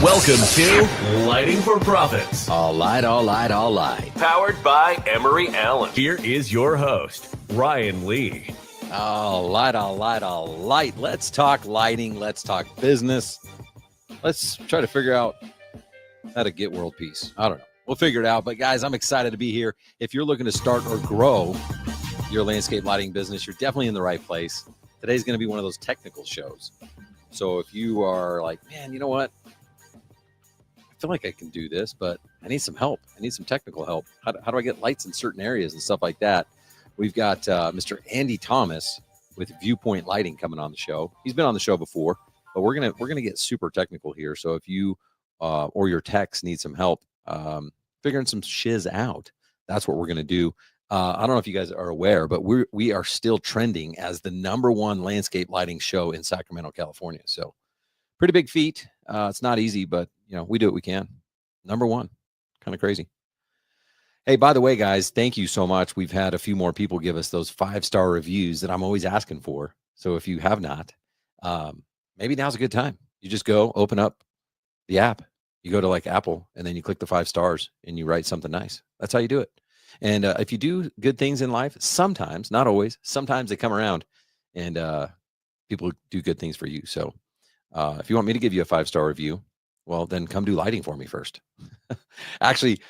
Welcome to Lighting for Profits. All light. Powered by Emery Allen. Here is your host, Ryan Lee. All light. Let's talk lighting. Let's talk business. Let's try to figure out how to get world peace. I don't know. We'll figure it out. But guys, I'm excited to be here. If you're looking to start or grow your landscape lighting business, you're definitely in the right place. Today's going to be one of those technical shows. So if you are like, man, you know what? I feel like I can do this, but I need some help. I need some technical help. How do I get lights in certain areas and stuff like that? We've got Mr. Andy Thomas with Viewpoint Lighting coming on the show. He's been on the show before, but we're gonna get super technical here. So if you or your techs need some help figuring some shiz out, that's what we're gonna do. I don't know if you guys are aware, but we are still trending as the #1 landscape lighting show in Sacramento, California. So pretty big feat. It's not easy, but we do what we can. #1, kind of crazy. Hey, by the way, guys, thank you so much. We've had a few more people give us those 5-star reviews that I'm always asking for. So if you have not, maybe now's a good time. You just go open up the app. You go to like Apple, and then you click the 5 stars and you write something nice. That's how you do it. And if you do good things in life, sometimes, not always, sometimes they come around and people do good things for you. So if you want me to give you a 5-star review, well, then come do lighting for me first. Actually,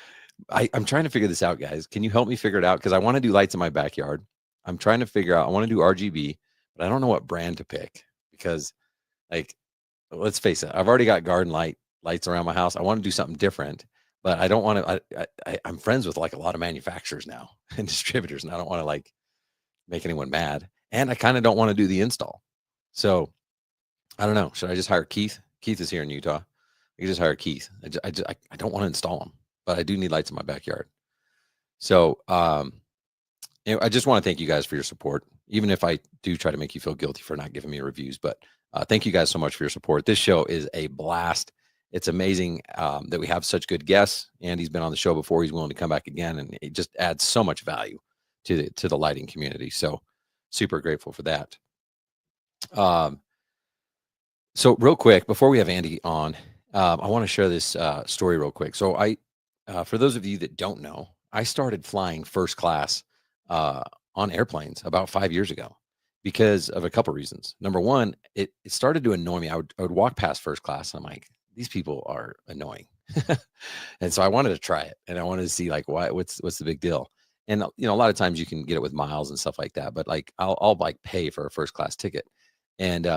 I'm trying to figure this out, guys. Can you help me figure it out? Because I want to do lights in my backyard. I'm trying to figure out, I want to do RGB, but I don't know what brand to pick because, like, let's face it, I've already got garden lights around my house. I want to do something different, but I don't want to, I'm friends with like a lot of manufacturers now and distributors, and I don't want to like make anyone mad. And I kind of don't want to do the install. So I don't know. Should I just hire Keith? Keith is here in Utah. I can just hire Keith. I don't want to install them, but I do need lights in my backyard. So I just want to thank you guys for your support, even if I do try to make you feel guilty for not giving me reviews. But thank you guys so much for your support. This show is a blast. It's amazing that we have such good guests. Andy's been on the show before. He's willing to come back again, and it just adds so much value to the lighting community. So super grateful for that. So real quick, before we have Andy on, I want to share this story real quick. So for those of you that don't know, I started flying first class on airplanes about 5 years ago because of a couple reasons. Number one, it started to annoy me. I would walk past first class and I'm like, these people are annoying. And so I wanted to try it, and I wanted to see like, what's the big deal? And a lot of times you can get it with miles and stuff like that, but like I'll like pay for a first class ticket. And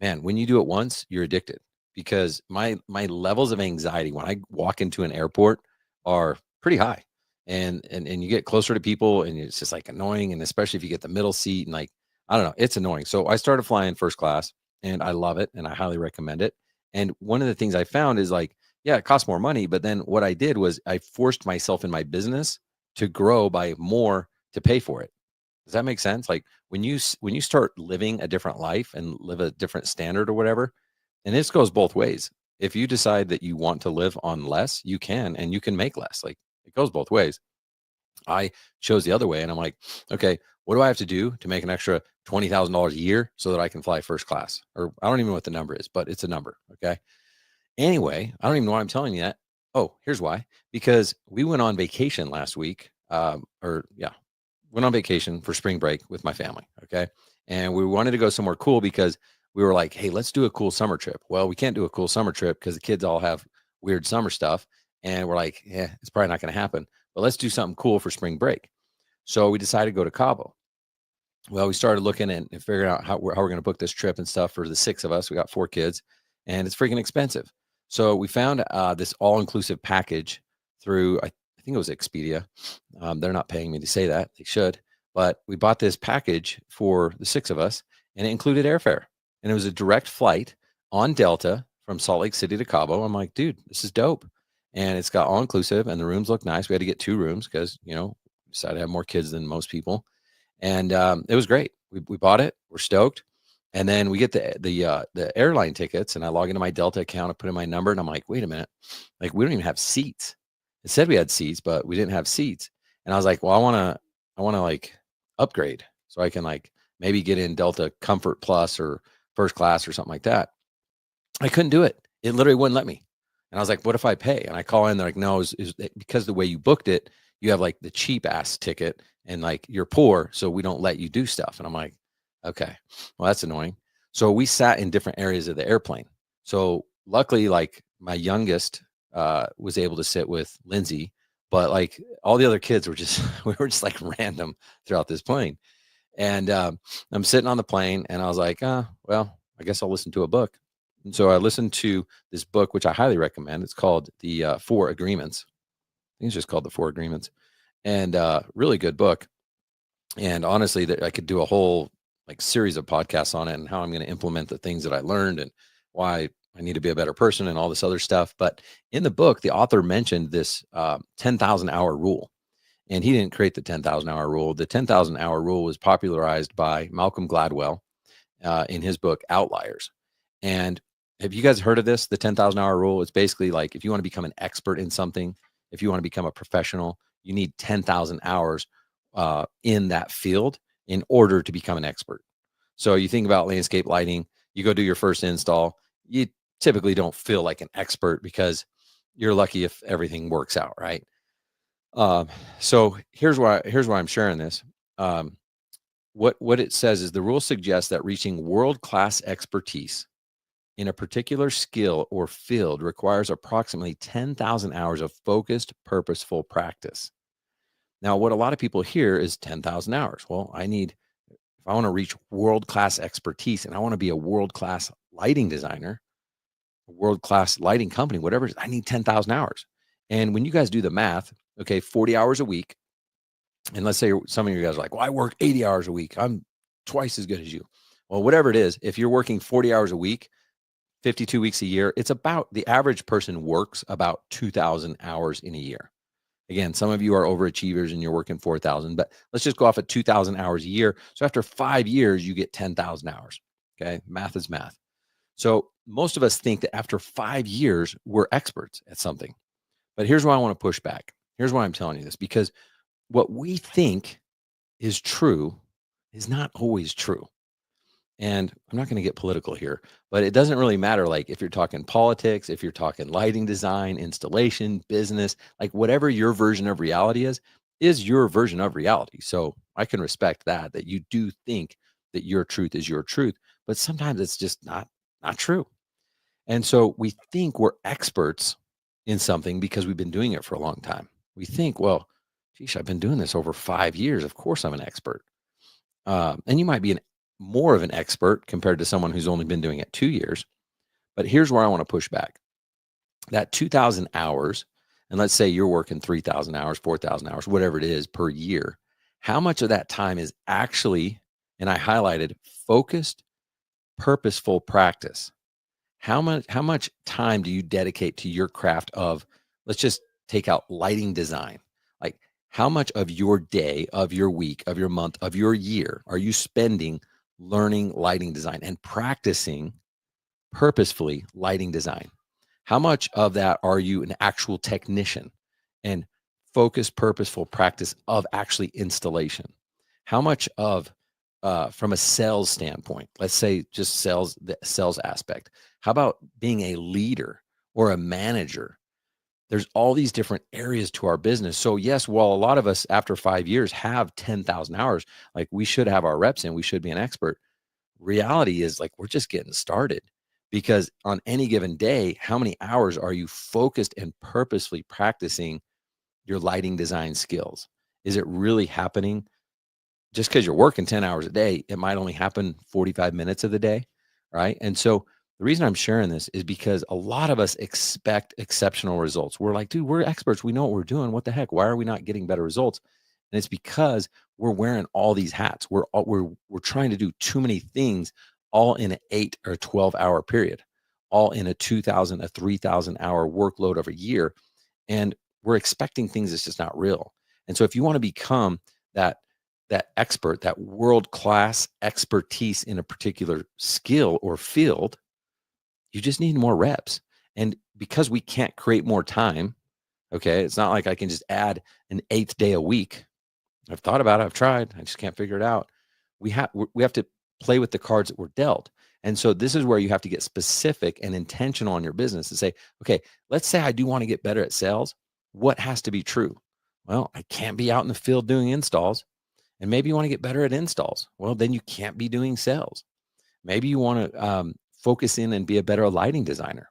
man, when you do it once, you're addicted. Because my levels of anxiety when I walk into an airport are pretty high, and you get closer to people, and it's just like annoying, and especially if you get the middle seat, and like, I don't know, it's annoying. So I started flying first class, and I love it, and I highly recommend it. And one of the things I found is like, yeah, it costs more money, but then what I did was I forced myself in my business to grow by more to pay for it. Does that make sense? Like when you start living a different life and live a different standard or whatever. And this goes both ways. If you decide that you want to live on less, you can, and you can make less. Like it goes both ways. I chose the other way, and I'm like, okay, what do I have to do to make an extra $20,000 a year so that I can fly first class? Or I don't even know what the number is, but it's a number. Okay. Anyway, I don't even know why I'm telling you that. Oh, here's why. Because we went on vacation last week, went on vacation for spring break with my family. Okay. And we wanted to go somewhere cool because we were like, hey, let's do a cool summer trip. Well, we can't do a cool summer trip because the kids all have weird summer stuff. And we're like, yeah, it's probably not going to happen. But let's do something cool for spring break. So we decided to go to Cabo. Well, we started looking and figuring out how we're going to book this trip and stuff for the 6 of us. We got 4 kids, and it's freaking expensive. So we found this all-inclusive package through, I think it was Expedia. They're not paying me to say that. They should. But we bought this package for the 6 of us, and it included airfare. And it was a direct flight on Delta from Salt Lake City to Cabo. I'm like, dude, this is dope. And it's got all inclusive, and the rooms look nice. We had to get 2 rooms because, decided to have more kids than most people. And it was great. We bought it. We're stoked. And then we get the airline tickets, and I log into my Delta account, I put in my number, and I'm like, wait a minute. Like, we don't even have seats. It said we had seats, but we didn't have seats. And I was like, well, I want to like upgrade so I can like maybe get in Delta Comfort Plus or first class or something like that. I couldn't do it. It literally wouldn't let me. And I was like, what if I pay? And I call in, they're like, no, is because the way you booked it, you have like the cheap ass ticket and like you're poor, so we don't let you do stuff. And I'm like, okay, well, that's annoying. So we sat in different areas of the airplane. So luckily, like my youngest was able to sit with Lindsay, but like all the other kids were just, we were just like random throughout this plane. And I'm sitting on the plane and I was like, well, I guess I'll listen to a book. And so I listened to this book, which I highly recommend. It's called The Four Agreements. I think it's just called The Four Agreements. And really good book. And honestly, that I could do a whole like series of podcasts on it and how I'm going to implement the things that I learned and why I need to be a better person and all this other stuff. But in the book, the author mentioned this 10,000 hour rule. And he didn't create the 10,000 hour rule. The 10,000 hour rule was popularized by Malcolm Gladwell in his book Outliers. And have you guys heard of this? The 10,000 hour rule? It's basically like if you want to become an expert in something, if you want to become a professional, you need 10,000 hours in that field in order to become an expert. So you think about landscape lighting, you go do your first install, you typically don't feel like an expert because you're lucky if everything works out, right? So here's why I'm sharing this. What it says is the rule suggests that reaching world-class expertise in a particular skill or field requires approximately 10,000 hours of focused, purposeful practice. Now, what a lot of people hear is 10,000 hours. Well, if I want to reach world-class expertise and I want to be a world-class lighting designer, a world-class lighting company, whatever it is, I need 10,000 hours. And when you guys do the math, okay, 40 hours a week, and let's say some of you guys are like, well, I work 80 hours a week. I'm twice as good as you. Well, whatever it is, if you're working 40 hours a week, 52 weeks a year, it's about the average person works about 2,000 hours in a year. Again, some of you are overachievers and you're working 4,000, but let's just go off at 2,000 hours a year. So after 5 years, you get 10,000 hours. Okay. Math is math. So most of us think that after 5 years, we're experts at something. But here's why I want to push back. Here's why I'm telling you this, because what we think is true is not always true. And I'm not going to get political here, but it doesn't really matter. Like if you're talking politics, if you're talking lighting design, installation, business, like whatever your version of reality is your version of reality. So I can respect that you do think that your truth is your truth, but sometimes it's just not true. And so we think we're experts in something because we've been doing it for a long time. We think, well, geez, I've been doing this over 5 years. Of course I'm an expert. And you might be more of an expert compared to someone who's only been doing it 2 years. But here's where I want to push back. That 2,000 hours, and let's say you're working 3,000 hours, 4,000 hours, whatever it is per year, how much of that time is actually, and I highlighted, focused, purposeful practice? How much time do you dedicate to your craft of, let's just take out lighting design? Like how much of your day, of your week, of your month, of your year are you spending learning lighting design and practicing purposefully lighting design? How much of that are you an actual technician and focused, purposeful practice of actually installation? How much of from a sales standpoint, let's say just sales, the sales aspect. How about being a leader or a manager? There's all these different areas to our business. So yes, while a lot of us after 5 years have 10,000 hours, like we should have our reps in, we should be an expert. Reality is like we're just getting started, because on any given day, how many hours are you focused and purposefully practicing your lighting design skills? Is it really happening? Just because you're working 10 hours a day, it might only happen 45 minutes of the day, right? And so the reason I'm sharing this is because a lot of us expect exceptional results. We're like, dude, we're experts. We know what we're doing. What the heck? Why are we not getting better results? And it's because we're wearing all these hats. We're trying to do too many things all in an 8 or 12-hour period, all in a 2,000, a 3,000 hour workload of a year. And we're expecting things that's just not real. And so if you want to become that expert, that world-class expertise in a particular skill or field, you just need more reps. And because we can't create more time, okay, it's not like I can just add an 8th day a week. I've thought about it, I've tried, I just can't figure it out. We have to play with the cards that we're dealt. And so this is where you have to get specific and intentional on your business and say, okay, let's say I do want to get better at sales. What has to be true? Well, I can't be out in the field doing installs. And maybe you want to get better at installs. Well, then you can't be doing sales. Maybe you want to focus in and be a better lighting designer.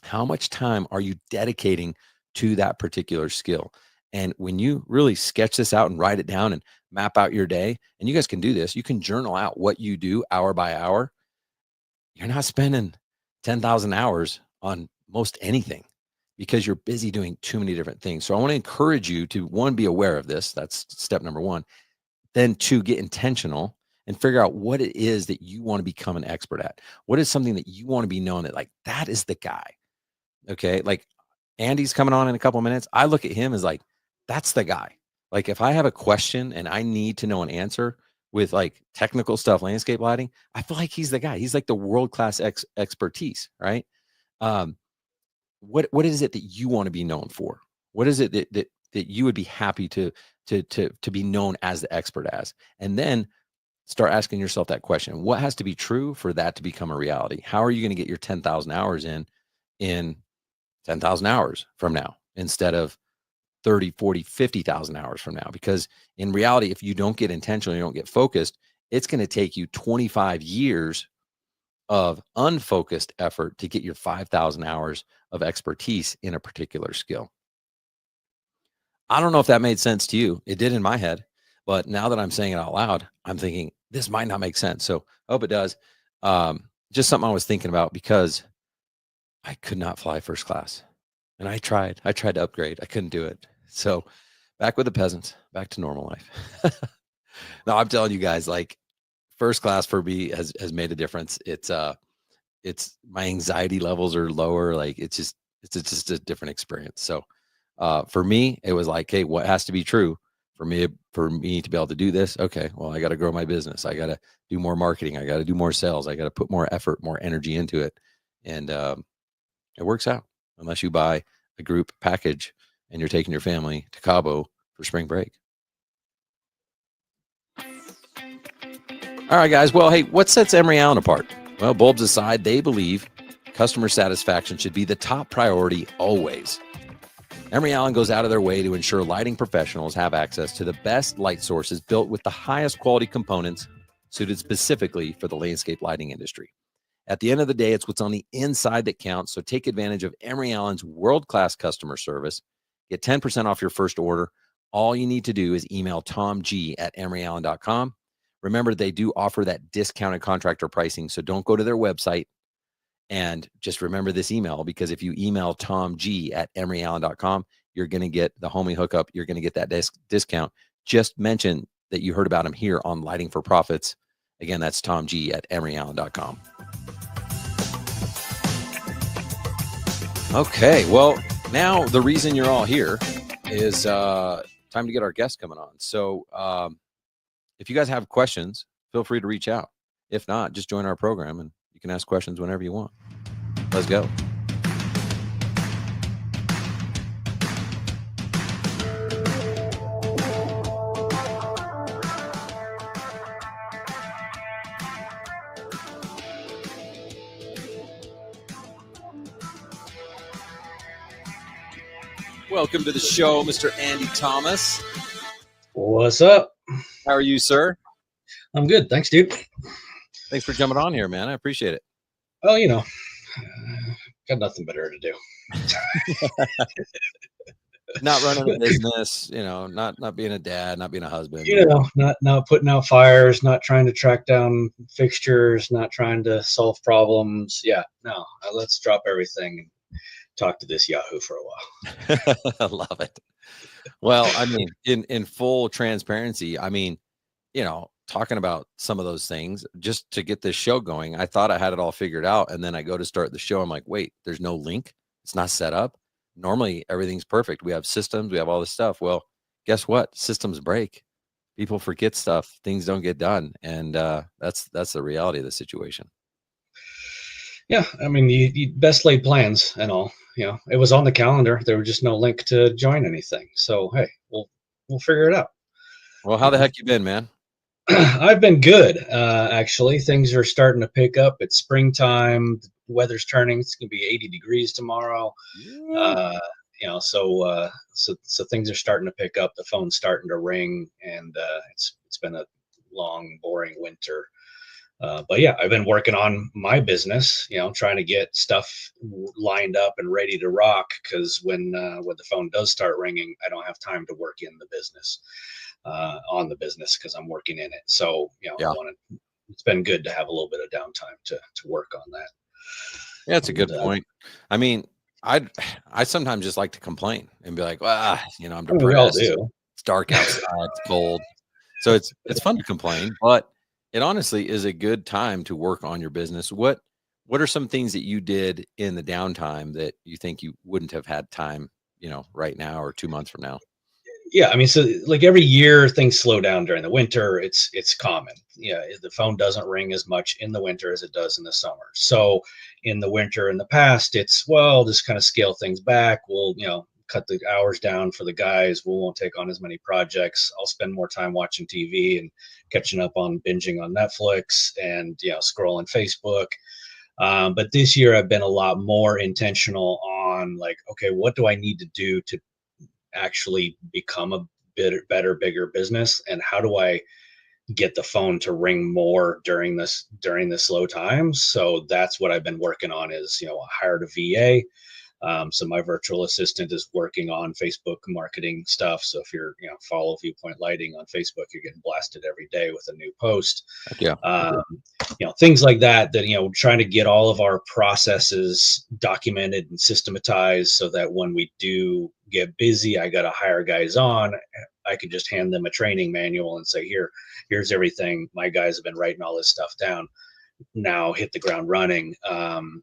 How much time are you dedicating to that particular skill? And when you really sketch this out and write it down and map out your day, and you guys can do this, you can journal out what you do hour by hour. You're not spending 10,000 hours on most anything because you're busy doing too many different things. So I want to encourage you to, one, be aware of this. That's step number one. Then two, get intentional and figure out what it is that you want to become an expert at. What is something that you want to be known that, like, that is the guy. Okay. Like Andy's coming on in a couple of minutes. I look at him as like, that's the guy. Like if I have a question and I need to know an answer with like technical stuff, landscape lighting, I feel like he's the guy. He's like the world-class expertise, right? What is it that you want to be known for? What is it that you would be happy to be known as the expert as? And then start asking yourself that question. What has to be true for that to become a reality? How are you going to get your 10,000 hours in 10,000 hours from now instead of 30, 40, 50,000 hours from now? Because in reality, if you don't get intentional, you don't get focused, it's going to take you 25 years of unfocused effort to get your 5,000 hours of expertise in a particular skill. I don't know if that made sense to you. It did in my head, but now that I'm saying it out loud, I'm thinking this might not make sense. So I hope it does. Just something I was thinking about because I could not fly first class. And I tried to upgrade. I couldn't do it. So back with the peasants, back to normal life. No, I'm telling you guys, like first class for me has made a difference. It's my anxiety levels are lower. Like it's just a different experience. So for me, it was like, hey, what has to be true for me to be able to do this? Okay, well, I got to grow my business. I got to do more marketing. I got to do more sales. I got to put more effort, more energy into it. And it works out unless you buy a group package and you're taking your family to Cabo for spring break. All right, guys. Well, hey, what sets Emery Allen apart? Well, bulbs aside, they believe customer satisfaction should be the top priority always. Emery Allen goes out of their way to ensure lighting professionals have access to the best light sources built with the highest quality components suited specifically for the landscape lighting industry. At the end of the day, it's what's on the inside that counts. So take advantage of Emery Allen's world-class customer service. Get 10% off your first order. All you need to do is email tomg@emeryallen.com. Remember, they do offer that discounted contractor pricing, so don't go to their website. And just remember this email, because if you email tomg@emeryallen.com, you're going to get the homie hookup. You're going to get that discount. Just mention that you heard about him here on Lighting for Profits. Again, that's tomg@emeryallen.com. Okay, well, now the reason you're all here is time to get our guest coming on. So if you guys have questions, feel free to reach out. If not, just join our program and you can ask questions whenever you want. Let's go. Welcome to the show, Mr. Andy Thomas. What's up? How are you, sir? I'm good. Thanks, dude. Thanks for jumping on here, man. I appreciate it. Well, got nothing better to do. Not running a business, not being a dad, not being a husband. Not putting out fires, not trying to track down fixtures, not trying to solve problems. Yeah, no. Let's drop everything and talk to this Yahoo for a while. I love it. Well, I mean, in full transparency, I mean, talking about some of those things just to get this show going, I thought I had it all figured out. And then I go to start the show. I'm like, wait, there's no link. It's not set up. Normally everything's perfect. We have systems, we have all this stuff. Well, guess what? Systems break. People forget stuff. Things don't get done. And that's the reality of the situation. Yeah. I mean, you best laid plans and all, it was on the calendar. There was just no link to join anything. So, hey, we'll figure it out. Well, how the heck you been, man? I've been good. Actually, things are starting to pick up. It's springtime. The weather's turning. It's gonna be 80 degrees tomorrow. Yeah. Uh, so things are starting to pick up. The phone's starting to ring, and it's been a long, boring winter. But yeah, I've been working on my business. Trying to get stuff lined up and ready to rock. Because when the phone does start ringing, I don't have time to work in the business, on the business, because I'm working in it. So I Yeah. want to. It's been good to have a little bit of downtime to work on that. Yeah, that's a And good point. I mean, I I sometimes just like to complain and be like, I'm I mean, we all depressed. do. It's dark outside. It's cold. So it's fun to complain, but it honestly is a good time to work on your business. What are some things that you did in the downtime that you think you wouldn't have had time, right now or 2 months from now? Yeah, I mean, so like every year things slow down during the winter. It's common. Yeah, the phone doesn't ring as much in the winter as it does in the summer. So in the winter in the past, it's, well, just kind of scale things back. We'll, cut the hours down for the guys. We won't take on as many projects. I'll spend more time watching TV and catching up on binging on Netflix and scrolling Facebook. But this year I've been a lot more intentional on, like, okay, what do I need to do to actually become a bit better, bigger business, and how do I get the phone to ring more during the slow times? So that's what I've been working on, is I hired a VA. So my virtual assistant is working on Facebook marketing stuff. So if you're follow Viewpoint Lighting on Facebook, you're getting blasted every day with a new post. Heck yeah. um, things like that, trying to get all of our processes documented and systematized, so that when we do get busy, I got to hire guys on, I could just hand them a training manual and say, here's everything. My guys have been writing all this stuff down. Now hit the ground running. And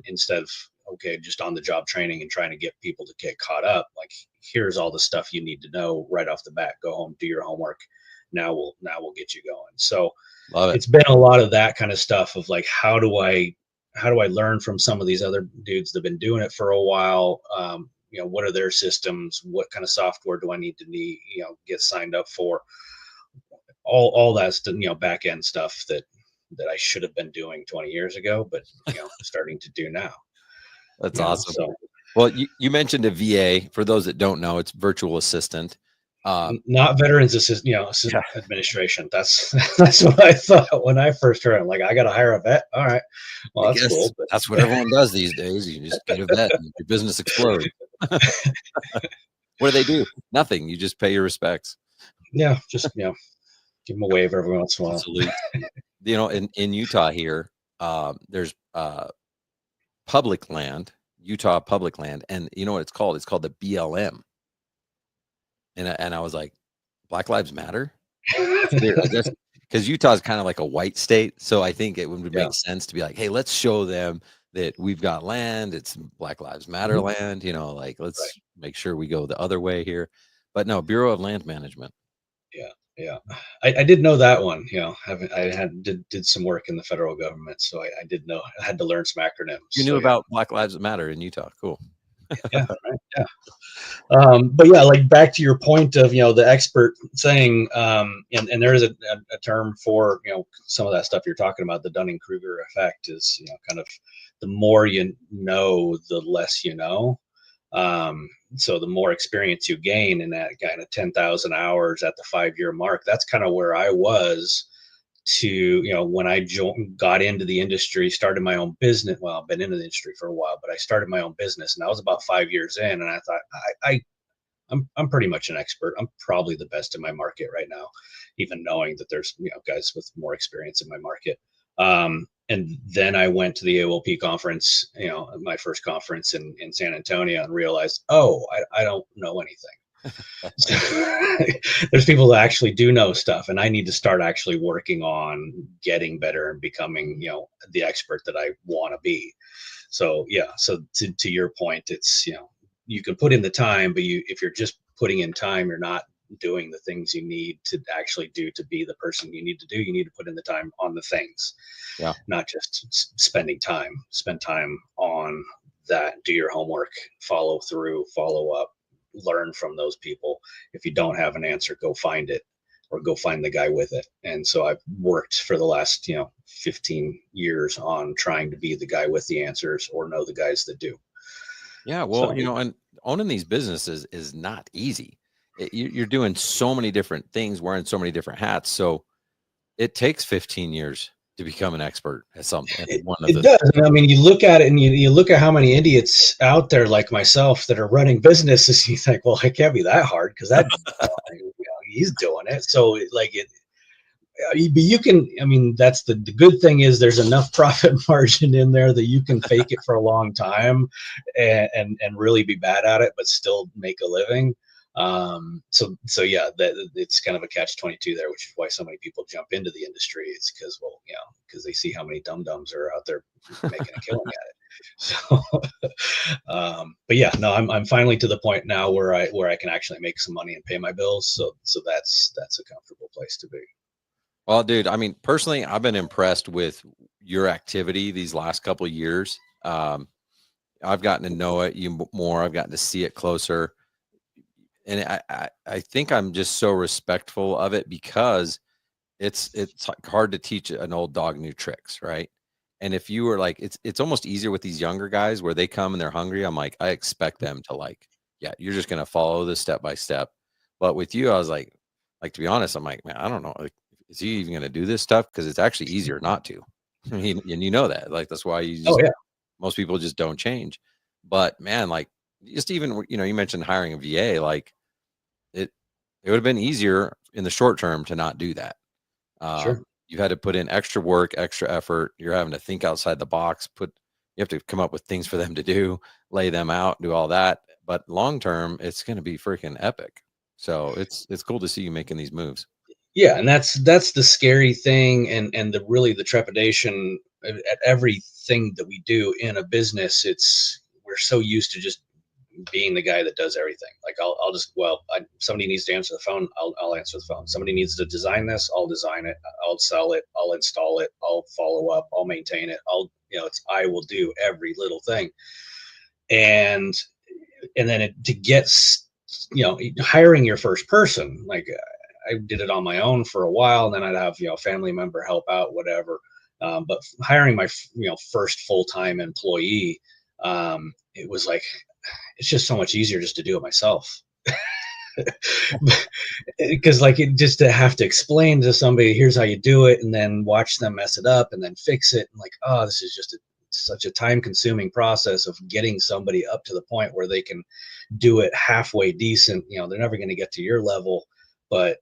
instead of, okay, just on the job training and trying to get people to get caught up, like, here's all the stuff you need to know right off the bat. Go home, do your homework. Now we'll get you going. So Love it. it's been a lot of that kind of stuff, of like, how do I learn from some of these other dudes that have been doing it for a while? What are their systems? What kind of software do I need get signed up for? All that's back end stuff that I should have been doing 20 years ago, but starting to do now. That's awesome. So Well, you mentioned a VA. For those that don't know, it's virtual assistant. not veterans Yeah, administration. That's that's what I thought when I first heard it. I'm like, I got to hire a vet. All right, well, I that's guess cool. But that's what everyone does these days. You just get a vet and your business explodes. What do they do? Nothing. You just pay your respects. yeah, just give them a wave every once in a while. Salute. In Utah here, there's public land, Utah public land, and you know what it's called? It's called the BLM. And I was like, Black Lives Matter? That's weird. I guess because Utah is kind of like a white state, so I think it would Yeah. make sense to be like, hey, let's show them that we've got land. It's Black Lives Matter Mhm. land. Like Right. let's make sure we go the other way here. But no, Bureau of Land Management. Yeah, yeah. I did know that one. Did some work in the federal government, so I did know. I had to learn some acronyms. You knew So yeah, about Black Lives Matter in Utah. Cool. yeah, right, yeah. But yeah, like, back to your point of the expert saying, and there is a term for some of that stuff you're talking about. The Dunning Kruger effect is kind of, the more you know, the less you know. So the more experience you gain in that kind of 10,000 hours at the 5-year mark, that's kind of where I was to, when I got into the industry, started my own business. Well, I've been in the industry for a while, but I started my own business, and I was about 5 years in, and I thought, I'm pretty much an expert. I'm probably the best in my market right now, even knowing that there's guys with more experience in my market. And then I went to the AOLP conference, my first conference in San Antonio, and realized, oh, I don't know anything. So, there's people that actually do know stuff, and I need to start actually working on getting better and becoming the expert that I want to be. So yeah, so to your point, it's you can put in the time, but if you're just putting in time, you're not doing the things you need to actually do to be the person you need to do. You need to put in the time on the things, Yeah. not just spending time. Spend time on that. Do your homework, follow through, follow up, learn from those people. If you don't have an answer, go find it, or go find the guy with it. And so I've worked for the last, 15 years on trying to be the guy with the answers or know the guys that do. Yeah, well, So and owning these businesses is not easy. You're doing so many different things, wearing so many different hats. So it takes 15 years to become an expert at something. At one of it the does. And I mean, you look at it and you look at how many idiots out there like myself that are running businesses. You think, well, it can't be that hard because he's doing it. So but you can, I mean, that's the good thing is there's enough profit margin in there that you can fake it for a long time and really be bad at it, but still make a living. So yeah, that it's kind of a catch-22 there, which is why so many people jump into the industry. It's because, well, because they see how many dum-dums are out there making a killing at it. So, but yeah, no, I'm finally to the point now where I can actually make some money and pay my bills. So that's a comfortable place to be. Well, dude, I mean, personally, I've been impressed with your activity these last couple of years. I've gotten to know it more. I've gotten to see it closer. And I think I'm just so respectful of it because it's like hard to teach an old dog new tricks, right? And if you were like, it's almost easier with these younger guys where they come and they're hungry. I'm like, I expect them to yeah, you're just gonna follow this step by step. But with you, I was like to be honest, I'm like, man, I don't know, like, is he even gonna do this stuff? Because it's actually easier not to. I mean, and you know that, like, that's why Oh yeah. most people just don't change. But man, like, just even you mentioned hiring a VA, like it would have been easier in the short term to not do that. Sure. You've had to put in extra work, extra effort. You're having to think outside the box. You have to come up with things for them to do, lay them out, do all that. But long term, it's going to be freaking epic. So it's cool to see you making these moves. Yeah, and that's the scary thing, and the trepidation at everything that we do in a business. We're so used to just being the guy that does everything. Like I'll just somebody needs to answer the phone, I'll answer the phone. Somebody needs to design this, I'll design it. I'll sell it, I'll install it, I'll follow up, I'll maintain it. I will do every little thing, and then to get hiring your first person, like I did it on my own for a while, and then I'd have a family member help out, whatever. But hiring my first full-time employee, it was like it's just so much easier just to do it myself. Because just to have to explain to somebody, here's how you do it, and then watch them mess it up and then fix it, and this is just such a time-consuming process of getting somebody up to the point where they can do it halfway decent. They're never going to get to your level, but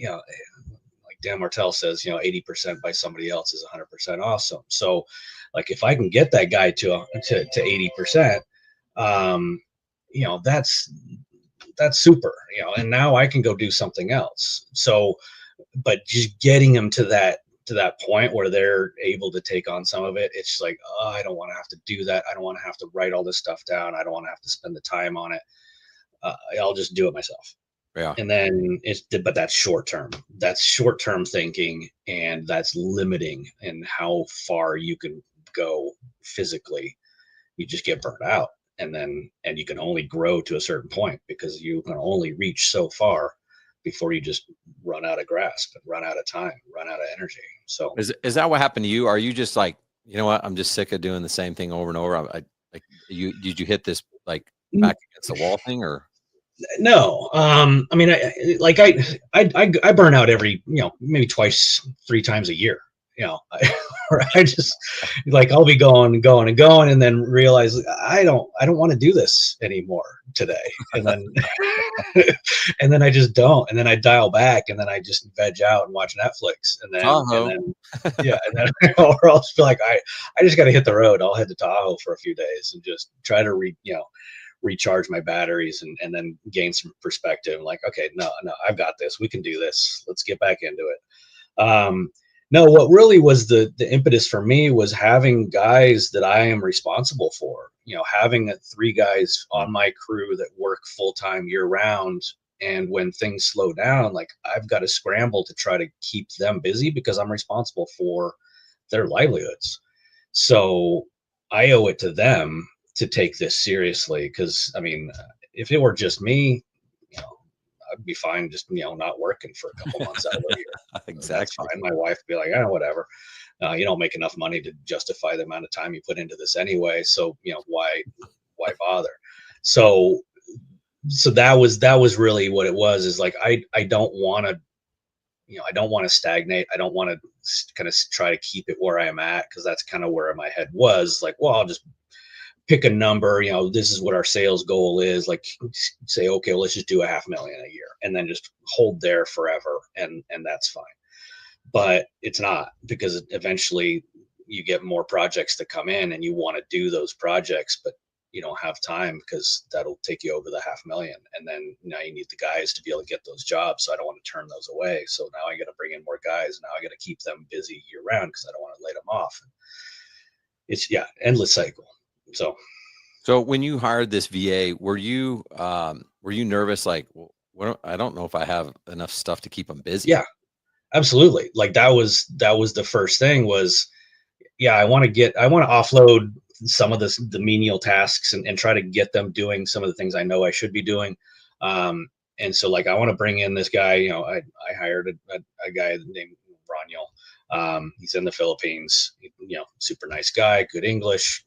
like Dan Martell says, 80% by somebody else is 100% awesome. So if I can get that guy to 80%, that's super, and now I can go do something else. So, but just getting them to that point where they're able to take on some of it, it's like, oh, I don't want to have to do that. I don't want to have to write all this stuff down. I don't want to have to spend the time on it. I'll just do it myself. Yeah. And then but that's short term. That's short term thinking, and that's limiting in how far you can go physically. You just get burnt out, and you can only grow to a certain point because you can only reach so far before you just run out of grasp and run out of time, run out of energy. So is that what happened to you? Are you just like, you know what? I'm just sick of doing the same thing over and over. Did you hit this back against the wall thing, or? No, I mean, I burn out every, maybe twice, 3 times a year, where I just I'll be going and going and going, and then realize I don't want to do this anymore today. And then, and then I just don't. And then I dial back, and then I just veg out and watch Netflix. And then, yeah. And then, or I'll just feel like I just got to hit the road. I'll head to Tahoe for a few days and just try to recharge my batteries and then gain some perspective. Like, okay, no, I've got this. We can do this. Let's get back into it. No, what really was the impetus for me was having guys that I am responsible for, having 3 guys on my crew that work full time year round. And when things slow down, I've got to scramble to try to keep them busy because I'm responsible for their livelihoods. So I owe it to them to take this seriously. Because I mean, if it were just me, I'd be fine just, not working for a couple months out of the year. That's Exactly. fine. My wife would be like, whatever. You don't make enough money to justify the amount of time you put into this anyway. So, why bother? So, that was really what it was, is like, I don't want to, I don't want to stagnate. I don't want to kind of try to keep it where I'm at, because that's kind of where my head was like, well, I'll just pick a number, this is what our sales goal is, like, say, okay, well, let's just do $500,000 a year, and then just hold there forever, and that's fine. But it's not, because eventually you get more projects to come in and you want to do those projects, but you don't have time, because that'll take you over the $500,000, and then now you need the guys to be able to get those jobs. So I don't want to turn those away. So now I got to bring in more guys. Now I got to keep them busy year round, because I don't want to lay them off. It's endless cycle. So when you hired this VA, were you nervous? Like, well, I don't know if I have enough stuff to keep them busy. yeah, absolutely. Like, that was the first thing was, I want to offload some of the menial tasks, and try to get them doing some of the things I know I should be doing. And so, like, I want to bring in this guy, I hired a guy named Raniel. He's in the Philippines, super nice guy, good English,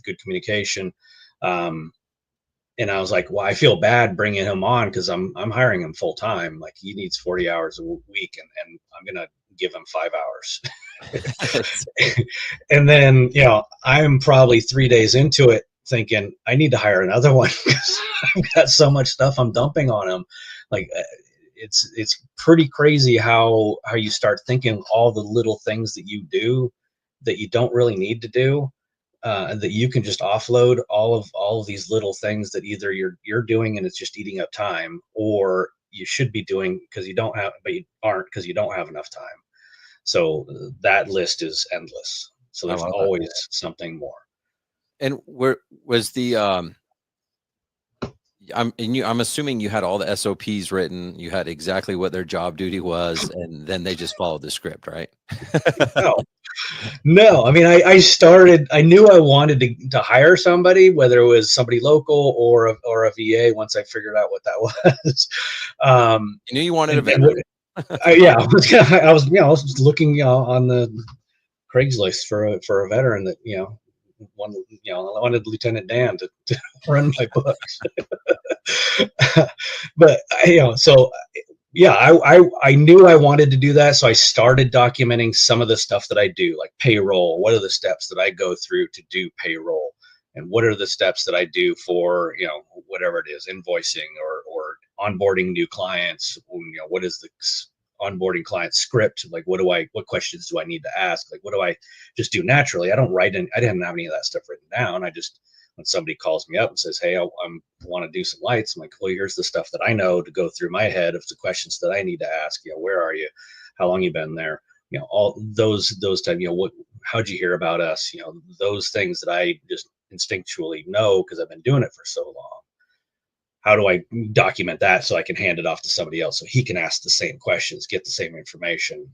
good communication. And I was like, well, I feel bad bringing him on, because I'm hiring him full time. Like, he needs 40 hours a week, and I'm going to give him 5 hours. And then, I'm probably 3 days into it thinking I need to hire another one, because I've got so much stuff I'm dumping on him. Like, it's pretty crazy how you start thinking all the little things that you do that you don't really need to do, and that you can just offload all of these little things that either you're doing and it's just eating up time, or you should be doing because you don't have, but you aren't, because you don't have enough time. So that list is endless. So I there's love that. always something more. And where was the I'm assuming you had all the SOPs written, you had exactly what their job duty was, and then they just followed the script, right? No. I mean, I knew I wanted to hire somebody, whether it was somebody local or a VA, once I figured out what that was. You knew you wanted a veteran. I was just looking on the Craigslist for a veteran that, I wanted Lieutenant Dan to run my books. But so I knew I wanted to do that. So I started documenting some of the stuff that I do, like payroll. What are the steps that I go through to do payroll? And what are the steps that I do for, whatever it is, invoicing or onboarding new clients? What is the onboarding client script? Like, what questions do I need to ask? Like, what do I just do naturally? I don't write in. I didn't have any of that stuff written down. I just, when somebody calls me up and says, hey, I want to do some lights, I'm like, well, here's the stuff that I know to go through my head of the questions that I need to ask. Where are you? How long you been there? All those type, how'd you hear about us? Those things that I just instinctually know, because I've been doing it for so long. How do I document that so I can hand it off to somebody else so he can ask the same questions, get the same information?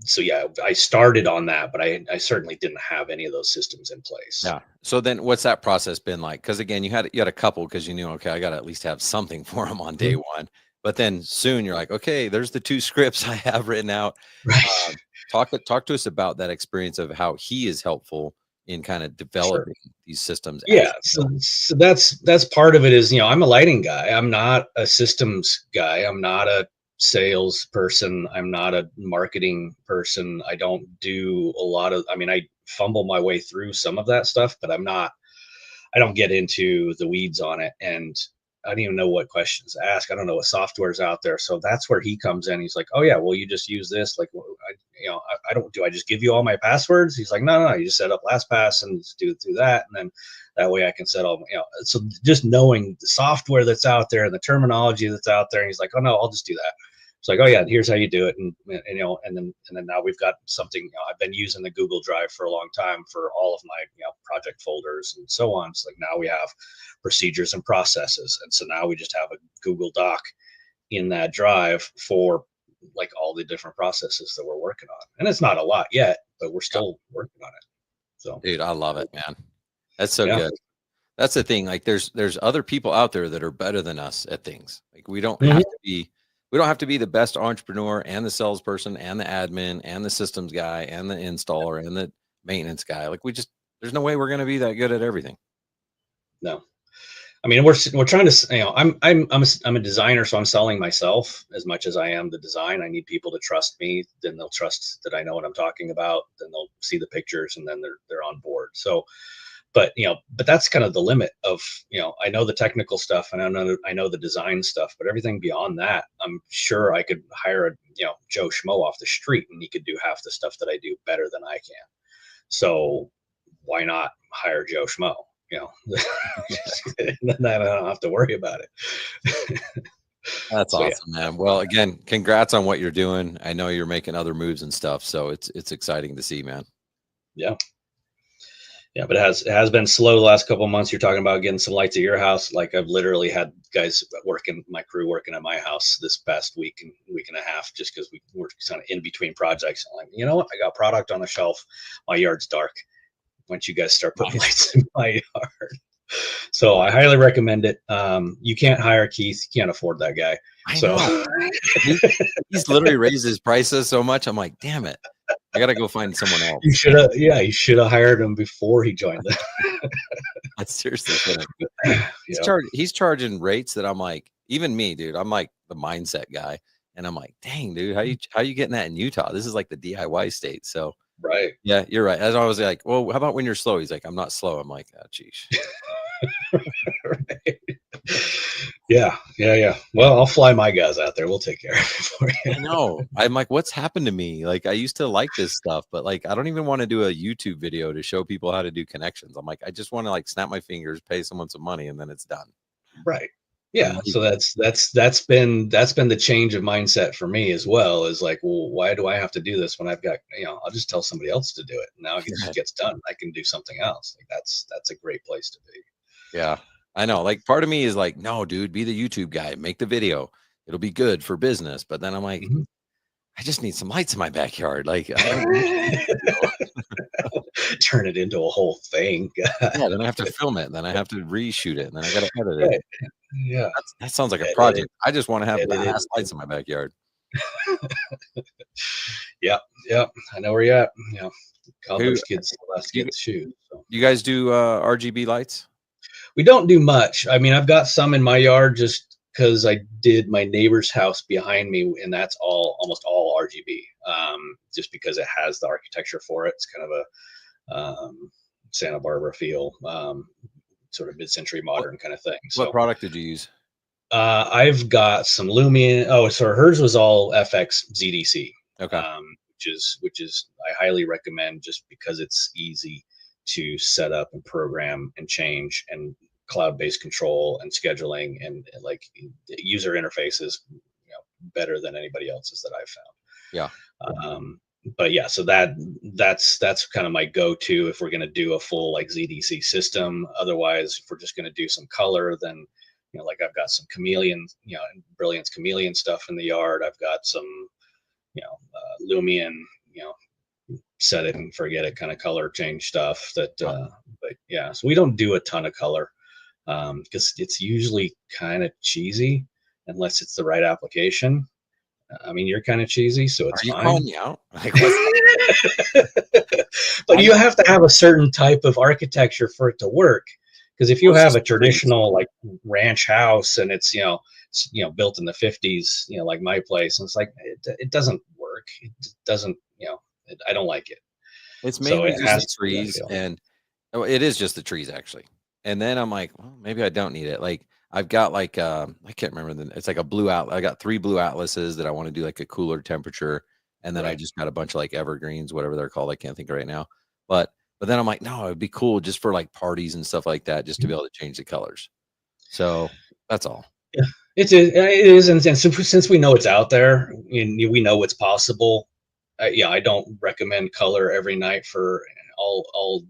So I started on that, but I certainly didn't have any of those systems in place. Yeah. So then what's that process been like? Because again, you had a couple, because you knew, okay, I got to at least have something for them on day one. But then soon you're like, okay, there's the 2 scripts I have written out. Right. Talk to us about that experience of how he is helpful in kind of developing these systems. Yeah. So that's part of it is, I'm a lighting guy. I'm not a systems guy. I'm not a sales person. I'm not a marketing person. I don't do a lot of, I fumble my way through some of that stuff, but I don't get into the weeds on it. And I don't even know what questions to ask. I don't know what software's out there. So that's where he comes in. He's like, oh yeah, well, you just use this. Like, I just give you all my passwords? He's like, no, you just set up LastPass and just do it through that. And then that way I can set all, so just knowing the software that's out there and the terminology that's out there. And he's like, oh no, I'll just do that. It's like, oh yeah, here's how you do it. And then now we've got something, I've been using the Google Drive for a long time for all of my, project folders and so on. So like now we have procedures and processes. And so now we just have a Google Doc in that drive for like all the different processes that we're working on. And it's not a lot yet, but we're still working on it. So dude, I love it, man. That's so good. That's the thing. Like there's other people out there that are better than us at things. Like Mhm. we don't have to be the best entrepreneur and the salesperson and the admin and the systems guy and the installer and the maintenance guy. Like there's no way we're going to be that good at everything. No. I mean, we're trying to, I'm a designer, so I'm selling myself as much as I am the design. I need people to trust me. Then they'll trust that I know what I'm talking about. Then they'll see the pictures, and then they're on board. So, but that's kind of the limit of, I know the technical stuff, and I know the design stuff, but everything beyond that, I'm sure I could hire a Joe Schmo off the street, and he could do half the stuff that I do better than I can. So why not hire Joe Schmo? And then I don't have to worry about it. That's So yeah, awesome, man. Well, again, congrats on what you're doing. I know you're making other moves and stuff, so it's exciting to see, man. yeah, yeah. But it has been slow the last couple of months. You're talking about getting some lights at your house. Like I've literally had guys my crew working at my house this past week and a half, just because we were kind of in between projects. I'm like, you know what? I got product on the shelf. My yard's dark. Once you guys start putting lights in my yard. So I highly recommend it. You can't hire Keith. You can't afford that guy. I know. He's literally raised his prices so much. I'm like, damn it. I got to go find someone else. You should have hired him before he joined. I seriously should Yeah. He's charging rates that I'm like, even me, dude, I'm like the mindset guy. And I'm like, dang, dude, how you getting that in Utah? This is like the DIY state. So Right. yeah, you're right. As I was like, well, how about when you're slow? He's like, I'm not slow. I'm like, oh, geez. Right. Yeah. Well, I'll fly my guys out there. We'll take care of it for you. I know. I'm like, what's happened to me? Like, I used to like this stuff, but like, I don't even want to do a YouTube video to show people how to do connections. I'm like, I just want to like snap my fingers, pay someone some money, and then it's done. Right. Yeah. So that's been the change of mindset for me as well. Is like, well, why do I have to do this when I've got, I'll just tell somebody else to do it. Now it just gets done. I can do something else. Like that's a great place to be. Yeah, I know. Like, part of me is like, no, dude, be the YouTube guy, make the video. It'll be good for business. But then I'm like, Mhm. I just need some lights in my backyard. Like, Turn it into a whole thing. yeah, then I have to film it. Then I have to reshoot it. And then I got to edit it. Right. Yeah. That sounds like a Edit project. it. I just want to have Edit badass it. lights in my backyard. Yeah. I know where you're at. Who, College kids last to you, get the shoes. So. you guys do RGB lights? We don't do much. I mean, I've got some in my yard just because I did my neighbor's house behind me, and that's almost all RGB. Just because it has the architecture for it. It's kind of a Santa Barbara feel, sort of mid-century modern kind of thing. What So product did you use? I've got some Lumion. Oh, so hers was all FX ZDC. Okay. Which is I highly recommend, just because it's easy to set up and program and change, and cloud-based control and scheduling, and like user interfaces, better than anybody else's that I've found. Yeah. But yeah, so that's kind of my go-to if we're going to do a full like ZDC system. Otherwise, if we're just going to do some color, then like I've got some chameleon, Brilliance chameleon stuff in the yard. I've got some, Lumion, set it and forget it kind of color change stuff that. But yeah, so we don't do a ton of color because it's usually kind of cheesy unless it's the right application. I mean, you're kind of cheesy, so it's Are you fine. calling me out? Like, But you have to have a certain type of architecture for it to work. Because if you have a traditional like ranch house and it's built in the 50s, like my place, and it's like it doesn't work. It doesn't, I don't like it. It's So mainly it just has the to be that trees, feel. and it is just the trees actually. And then I'm like, well, maybe I don't need it. Like, I've got like I can't remember it's like a blue out. I got 3 blue atlases that I want to do like a cooler temperature, and then I just got a bunch of like evergreens, whatever they're called. I can't think right now, but then I'm like, no, it'd be cool just for like parties and stuff like that, just to be able to change the colors. So that's all. Yeah, it is, and since we know it's out there and we know what's possible, I don't recommend color every night for all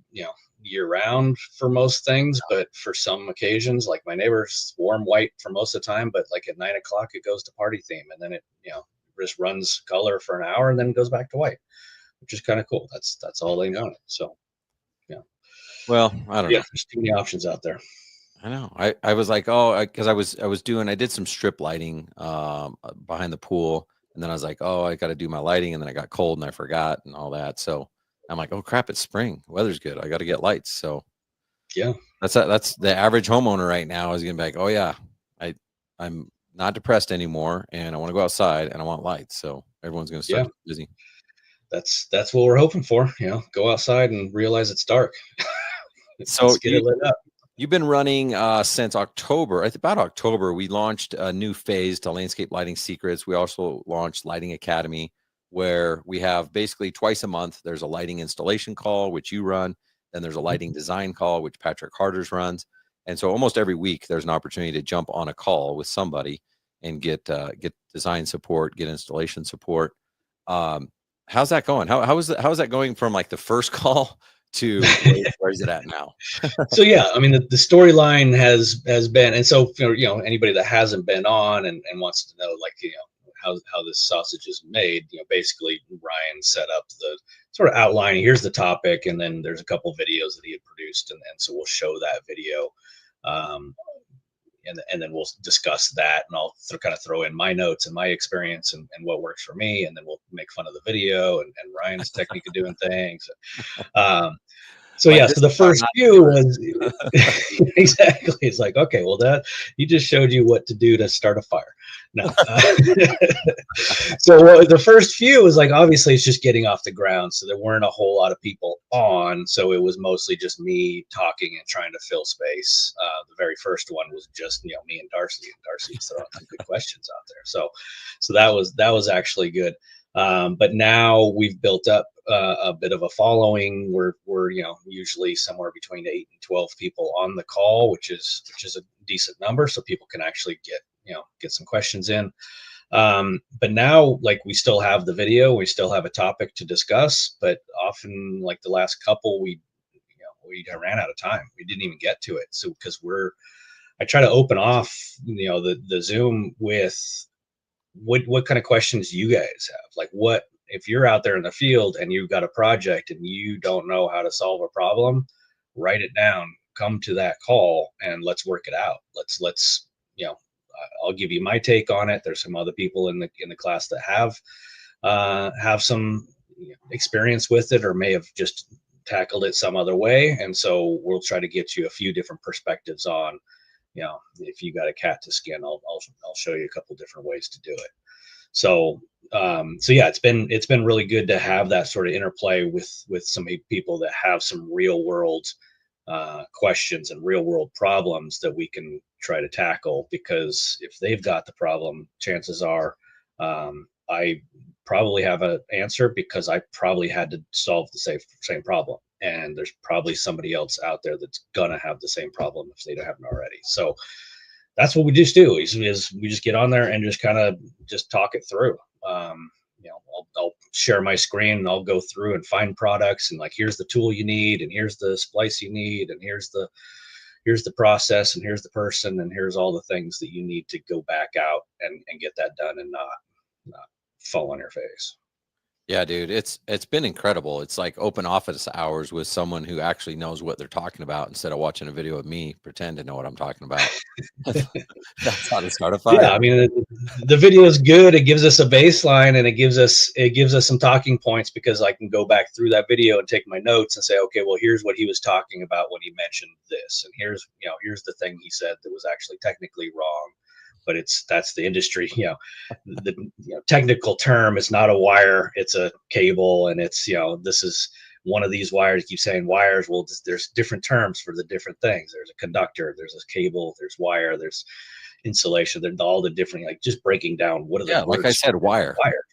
year round for most things, but for some occasions, like my neighbor's warm white for most of the time, but like at 9 o'clock it goes to party theme, and then it just runs color for an hour and then goes back to white, which is kind of cool. That's all they know. So Yeah. Well, I don't Yeah. know. There's too many options out there. I know. I was like, oh, because I did some strip lighting behind the pool, and then I was like, oh, I got to do my lighting, and then I got cold and I forgot and all that. So I'm like, oh crap, it's spring, weather's good, I got to get lights. So Yeah. that's the average homeowner right now is gonna be like, oh yeah, I'm not depressed anymore, and I want to go outside and I want lights. So everyone's gonna start Yeah. to get busy. That's what we're hoping for. Go outside and realize it's dark. So Let's get it lit up. you've been running since October. About October, we launched a new phase to Landscape Lighting Secrets. We also launched Lighting Academy, where we have basically twice a month, there's a lighting installation call, which you run. Then there's a lighting design call, which Patrick Harders runs. And so almost every week, there's an opportunity to jump on a call with somebody and get design support, get installation support. How's that going? How's that going from like the first call to where is it at now? So yeah, I mean the storyline has been, and so for anybody that hasn't been on and wants to know like how this sausage is made, basically Ryan set up the sort of outlining. Here's the topic, and then there's a couple videos that he had produced, and so we'll show that video, and then we'll discuss that, and I'll kind of throw in my notes and my experience and what works for me, and then we'll make fun of the video and Ryan's technique of doing things. Um, so Like yeah, this so the is how first not to few do it. was exactly. It's like, okay, well that he just showed you what to do to start a fire. No, so the first few was like obviously it's just getting off the ground, so there weren't a whole lot of people on, so it was mostly just me talking and trying to fill space. The very first one was just me and Darcy was throwing some good questions out there, so that was actually good. But now we've built up a bit of a following. We're usually somewhere between 8 and 12 people on the call, which is a decent number, so people can actually get some questions in. But now like we still have the video, we still have a topic to discuss, but often like the last couple we ran out of time. We didn't even get to it. So because I try to open off the Zoom with what kind of questions you guys have. Like what if you're out there in the field and you've got a project and you don't know how to solve a problem, write it down, come to that call and let's work it out. Let's I'll give you my take on it. There's some other people in the class that have some experience with it or may have just tackled it some other way, and so we'll try to get you a few different perspectives on if you got a cat to skin, I'll show you a couple different ways to do it. So so yeah, it's been really good to have that sort of interplay with some people that have some real world questions and real world problems that we can try to tackle, because if they've got the problem, chances are I probably have an answer because I probably had to solve the same problem, and there's probably somebody else out there that's gonna have the same problem if they haven't already. So that's what we just do is we just get on there and just kind of just talk it through. I'll share my screen and I'll go through and find products and like, here's the tool you need, and here's the splice you need, and here's the process, and here's the person, and here's all the things that you need to go back out and get that done and not fall on your face. Yeah, dude, it's been incredible. It's like open office hours with someone who actually knows what they're talking about instead of watching a video of me pretend to know what I'm talking about. That's how to start a fire. Yeah, I mean the video is good. It gives us a baseline and it gives us some talking points, because I can go back through that video and take my notes and say, okay, well here's what he was talking about when he mentioned this, and here's the thing he said that was actually technically wrong. But that's the industry, the technical term is not a wire, it's a cable, and it's this is one of these wires. You keep saying wires, well there's different terms for the different things. There's a conductor, there's a cable, there's wire, there's insulation. There's all the different, like just breaking down what are the like I said, wire. Wire.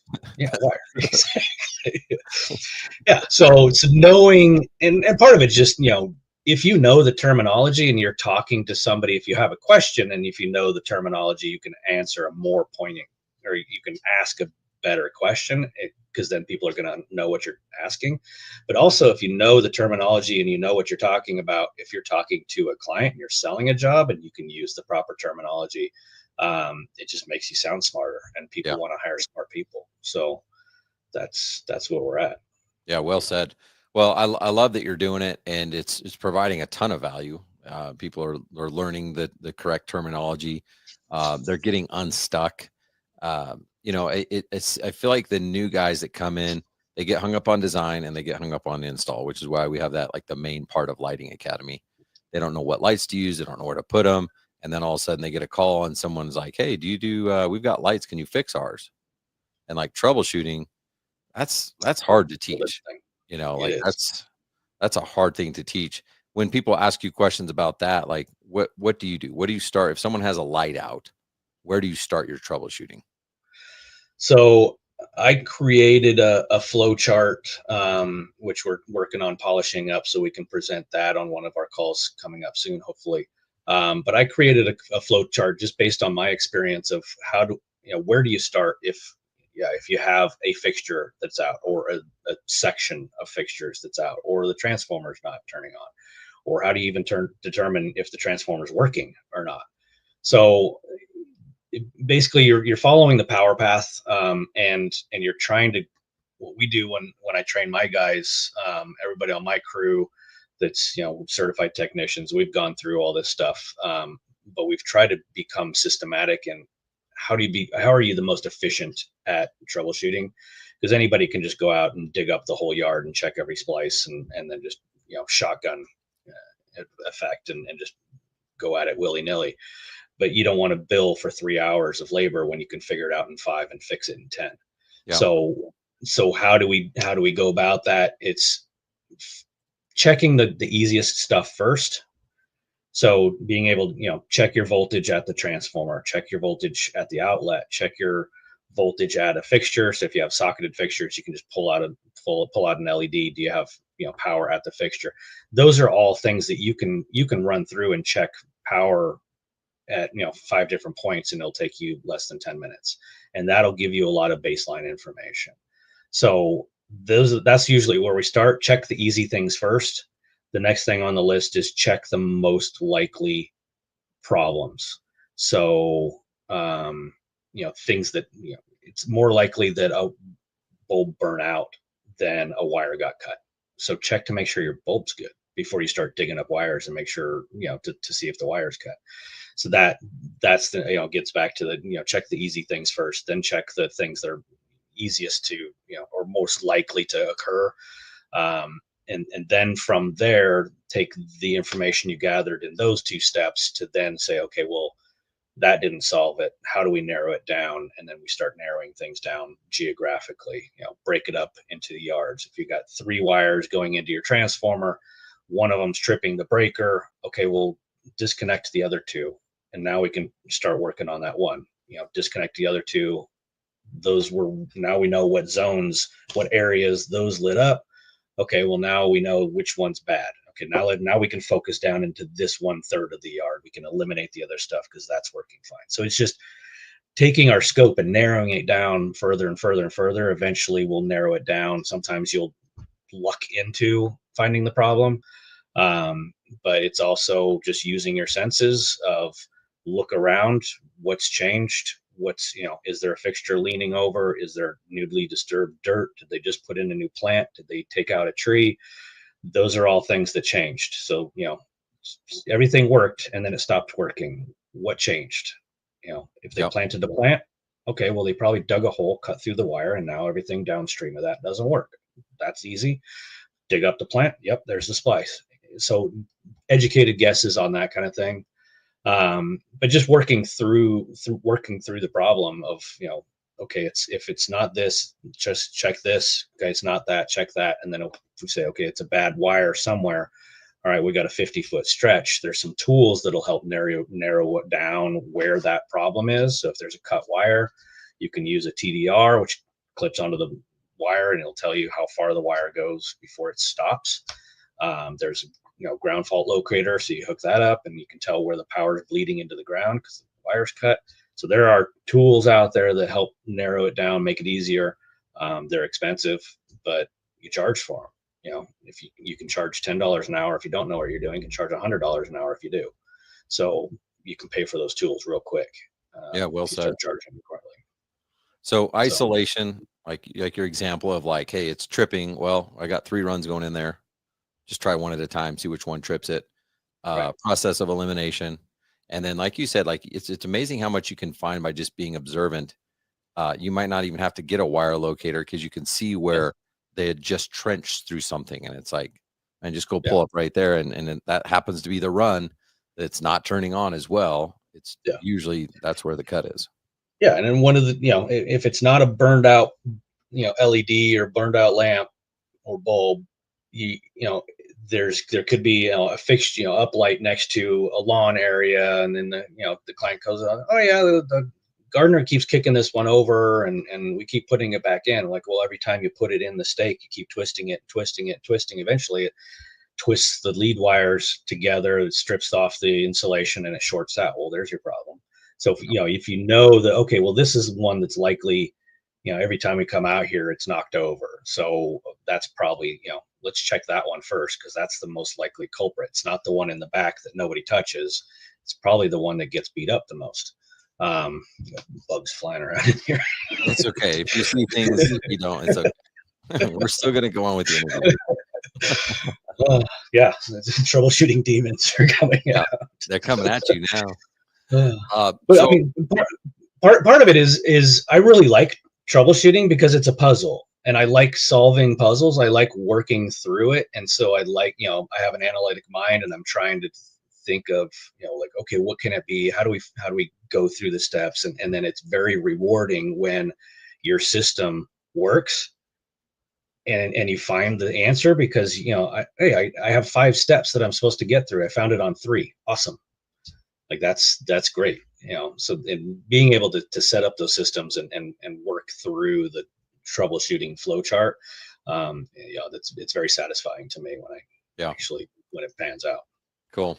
Yeah, so knowing, and part of it's just if you know the terminology and you're talking to somebody, if you have a question and if you know the terminology, you can answer a more poignant, or you can ask a better question, because then people are going to know what you're asking. But also, if you know the terminology and you know what you're talking about, if you're talking to a client and you're selling a job and you can use the proper terminology, it just makes you sound smarter, and people want to hire smart people. So that's where we're at. Yeah, well said. Well, I love that you're doing it, and it's providing a ton of value. People are learning the correct terminology. They're getting unstuck. It's I feel like the new guys that come in, they get hung up on design and they get hung up on install, which is why we have that like the main part of Lighting Academy. They don't know what lights to use, they don't know where to put them, and then all of a sudden they get a call and someone's like, "Hey, do you do? We've got lights. Can you fix ours?" And like troubleshooting, that's hard to Well, this teach. thing, it Like is. that's a hard thing to teach. When people ask you questions about that, like what do you do? What do you start if someone has a light out? Where do you start your troubleshooting? So I created a flow chart, which we're working on polishing up so we can present that on one of our calls coming up soon, hopefully. But I created a flow chart just based on my experience of where do you start if you have a fixture that's out, or a section of fixtures that's out, or the transformer's not turning on, or how do you even determine if the transformer's working or not? So basically you're following the power path, and you're trying to, what we do when I train my guys, everybody on my crew that's certified technicians, we've gone through all this stuff, but we've tried to become systematic. And how are you the most efficient at troubleshooting? Because anybody can just go out and dig up the whole yard and check every splice, and then just shotgun effect, and just go at it willy-nilly. But you don't want to bill for 3 hours of labor when you can figure it out in 5 and fix it in 10. Yeah. So how do we go about that? It's checking the easiest stuff first. So being able to, check your voltage at the transformer, check your voltage at the outlet, check your voltage at a fixture. So if you have socketed fixtures, you can just pull out an LED. Do you have power at the fixture? Those are all things that you can run through and check power at 5 different points, and it'll take you less than 10 minutes, and that'll give you a lot of baseline information. So that's usually where we start. Check the easy things first. The next thing on the list is check the most likely problems. So things that it's more likely that a bulb burn out than a wire got cut. So check to make sure your bulb's good before you start digging up wires and make sure to see if the wire's cut. So that's the gets back to the check the easy things first, then check the things that are easiest to or most likely to occur, and then from there take the information you gathered in those 2 steps to then say, okay, well, that didn't solve it. How do we narrow it down? And then we start narrowing things down geographically. Break it up into the yards. If you got 3 wires going into your transformer, one of them's tripping the breaker. Okay, well, disconnect the other 2, and now we can start working on that one. Disconnect the other 2. Now we know what zones, what areas those lit up. Okay, well, now we know which one's bad. Okay, now we can focus down into this 1/3 of the yard. We can eliminate the other stuff because that's working fine. So it's just taking our scope and narrowing it down further and further and further. Eventually we'll narrow it down. Sometimes you'll luck into finding the problem. But it's also just using your senses of look around, what's changed, is there a fixture leaning over? Is there newly disturbed dirt? Did they just put in a new plant? Did they take out a tree? Those are all things that changed. So, everything worked and then it stopped working. What changed? If they planted the plant, okay, well, they probably dug a hole, cut through the wire, and now everything downstream of that doesn't work. That's easy. Dig up the plant. Yep, there's the splice. So educated guesses on that kind of thing. But just working through the problem of, okay, if it's not this, just check this. Okay, it's not that, check that. And then if we say, okay, it's a bad wire somewhere. All right, we got a 50-foot stretch. There's some tools that'll help narrow it down where that problem is. So if there's a cut wire, you can use a TDR, which clips onto the wire, and it'll tell you how far the wire goes before it stops. There's ground fault locator, so you hook that up and you can tell where the power is bleeding into the ground because the wire's cut. So there are tools out there that help narrow it down, make it easier. They're expensive, but you charge for them. If you can charge $10 an hour if you don't know what you're doing, you can charge $100 an hour if you do. So you can pay for those tools real quick. Yeah, well said. Start charging accordingly. So isolation, like your example of like, hey, it's tripping. Well, I got 3 runs going in there. Just try one at a time, see which one trips it. Right. Process of elimination. And then, like you said, like it's amazing how much you can find by just being observant. You might not even have to get a wire locator because you can see where they had just trenched through something, and it's like, and just go pull up right there, and then that happens to be the run that's not turning on as well. It's usually that's where the cut is. Yeah, and then one of the, if it's not a burned out, LED or burned out lamp or bulb, there could be a fixed uplight next to a lawn area, and then the client goes on, oh yeah, the gardener keeps kicking this one over, and we keep putting it back in. Like, well, every time you put it in the stake, you keep twisting it, eventually it twists the lead wires together, it strips off the insulation, and it shorts out. Well, there's your problem. So if you know that, okay, well, this is one that's likely, every time we come out here, it's knocked over. So that's probably, let's check that one first, because that's the most likely culprit. It's not the one in the back that nobody touches. It's probably the one that gets beat up the most. Bugs flying around in here. It's okay. If you see things you don't, it's okay. We're still going to go on with the interview. Yeah, troubleshooting demons are coming out. They're coming at you now. But I mean, part of it is I really like troubleshooting because it's a puzzle, and I like solving puzzles. I like working through it, and so I like, I have an analytic mind, and I'm trying to think of, like, okay, what can it be? How do we go through the steps? And then it's very rewarding when your system works and you find the answer, because I have 5 steps that I'm supposed to get through. I found it on 3. Awesome. Like that's great. So in being able to set up those systems and work through the troubleshooting flow chart, it's very satisfying to me when it pans out. Cool.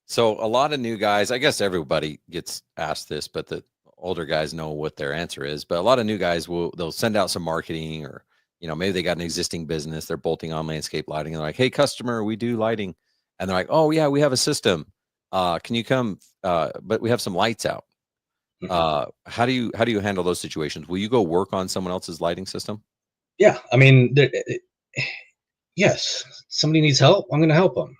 So a lot of new guys, I guess everybody gets asked this, but the older guys know what their answer is. But a lot of new guys they'll send out some marketing, or maybe they got an existing business, they're bolting on landscape lighting, and they're like, hey, customer, we do lighting. And they're like, oh yeah, we have a system. Can you come? But we have some lights out. How do you handle those situations? Will you go work on someone else's lighting system? Yeah, I mean, yes, somebody needs help, I'm going to help them.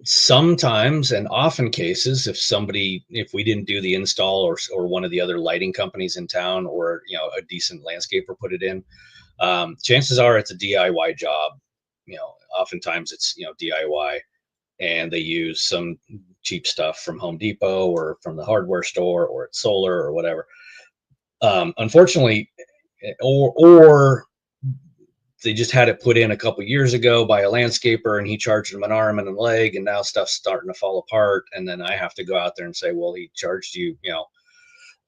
Sometimes, and often cases, if we didn't do the install, or one of the other lighting companies in town, or a decent landscaper put it in, chances are it's a DIY job. Oftentimes it's DIY, and they use some cheap stuff from Home Depot or from the hardware store, or it's solar or whatever. Unfortunately, or they just had it put in a couple years ago by a landscaper, and he charged them an arm and a leg, and now stuff's starting to fall apart. And then I have to go out there and say, well, he charged you,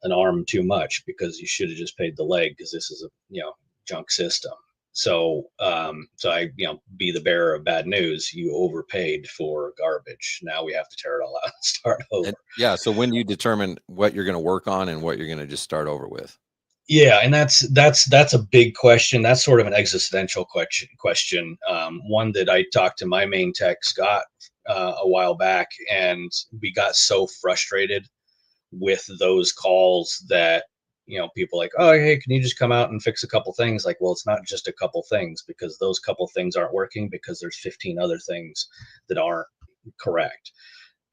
an arm too much, because you should have just paid the leg, because this is a, junk system. So I, be the bearer of bad news. You overpaid for garbage. Now we have to tear it all out and start over. So when do you determine what you're going to work on and what you're going to just start over with? Yeah, and that's a big question. That's sort of an existential question. One that I talked to my main tech, Scott, a while back, and we got so frustrated with those calls that people like, oh, hey, can you just come out and fix a couple things? Like, well, it's not just a couple things, because those couple things aren't working, because there's 15 other things that aren't correct.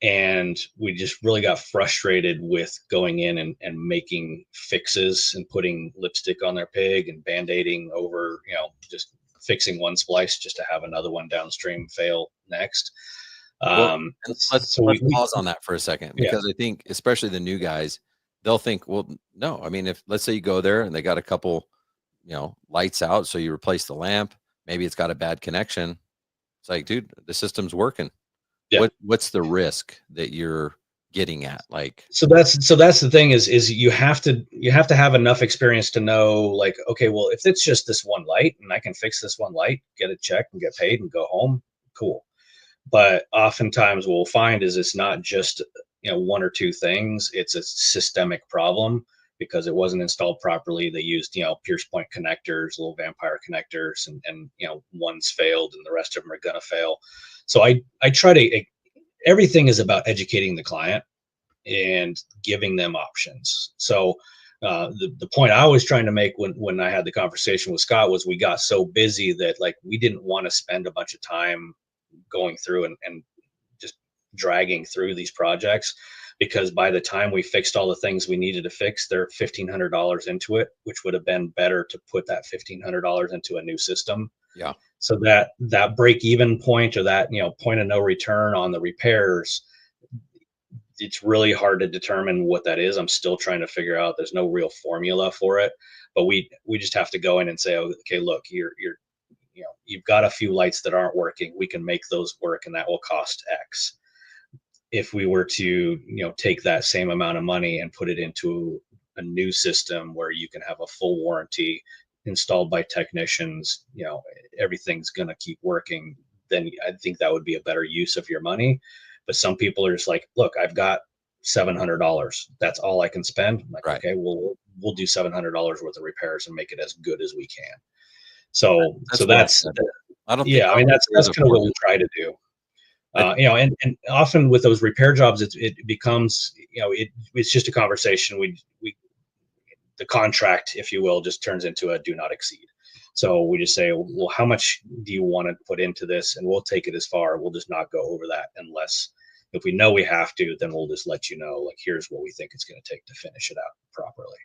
And we just really got frustrated with going in and making fixes and putting lipstick on their pig and band-aiding over, just fixing one splice just to have another one downstream fail next. Let's pause on that for a second, because I think especially the new guys, they'll think, well, no, I mean, if let's say you go there and they got a couple, lights out, so you replace the lamp, maybe it's got a bad connection. It's like, dude, the system's working. Yeah. What's the risk that you're getting at? Like, so that's the thing is you have to have enough experience to know, like, okay, well, if it's just this one light and I can fix this one light, get it checked and get paid and go home, cool. But oftentimes what we'll find is it's not just one or two things. It's a systemic problem, because it wasn't installed properly. They used pierce point connectors, little vampire connectors, and one's failed and the rest of them are gonna fail. So I try to, everything is about educating the client and giving them options. So the point I was trying to make when I had the conversation with Scott was we got so busy that like we didn't want to spend a bunch of time going through and just dragging through these projects, because by the time we fixed all the things we needed to fix, they're $1,500 into it, which would have been better to put that $1,500 into a new system. Yeah. So that break even point, or that, point of no return on the repairs, it's really hard to determine what that is. I'm still trying to figure out. There's no real formula for it, but we just have to go in and say, okay, look, you've got a few lights that aren't working. We can make those work, and that will cost X. If we were to, take that same amount of money and put it into a new system where you can have a full warranty installed by technicians, everything's going to keep working, then I think that would be a better use of your money. But some people are just like, look, I've got $700. That's all I can spend. I'm like, Right. okay, we'll do $700 worth of repairs and make it as good as we can. So that's I don't yeah, I mean, that's kind of what we try to do. And often with those repair jobs, it becomes, it's just a conversation. The contract, if you will, just turns into a do not exceed. So we just say, well, how much do you want to put into this? And we'll take it as far. We'll just not go over that unless, if we know we have to, then we'll just let you know, like, here's what we think it's going to take to finish it out properly.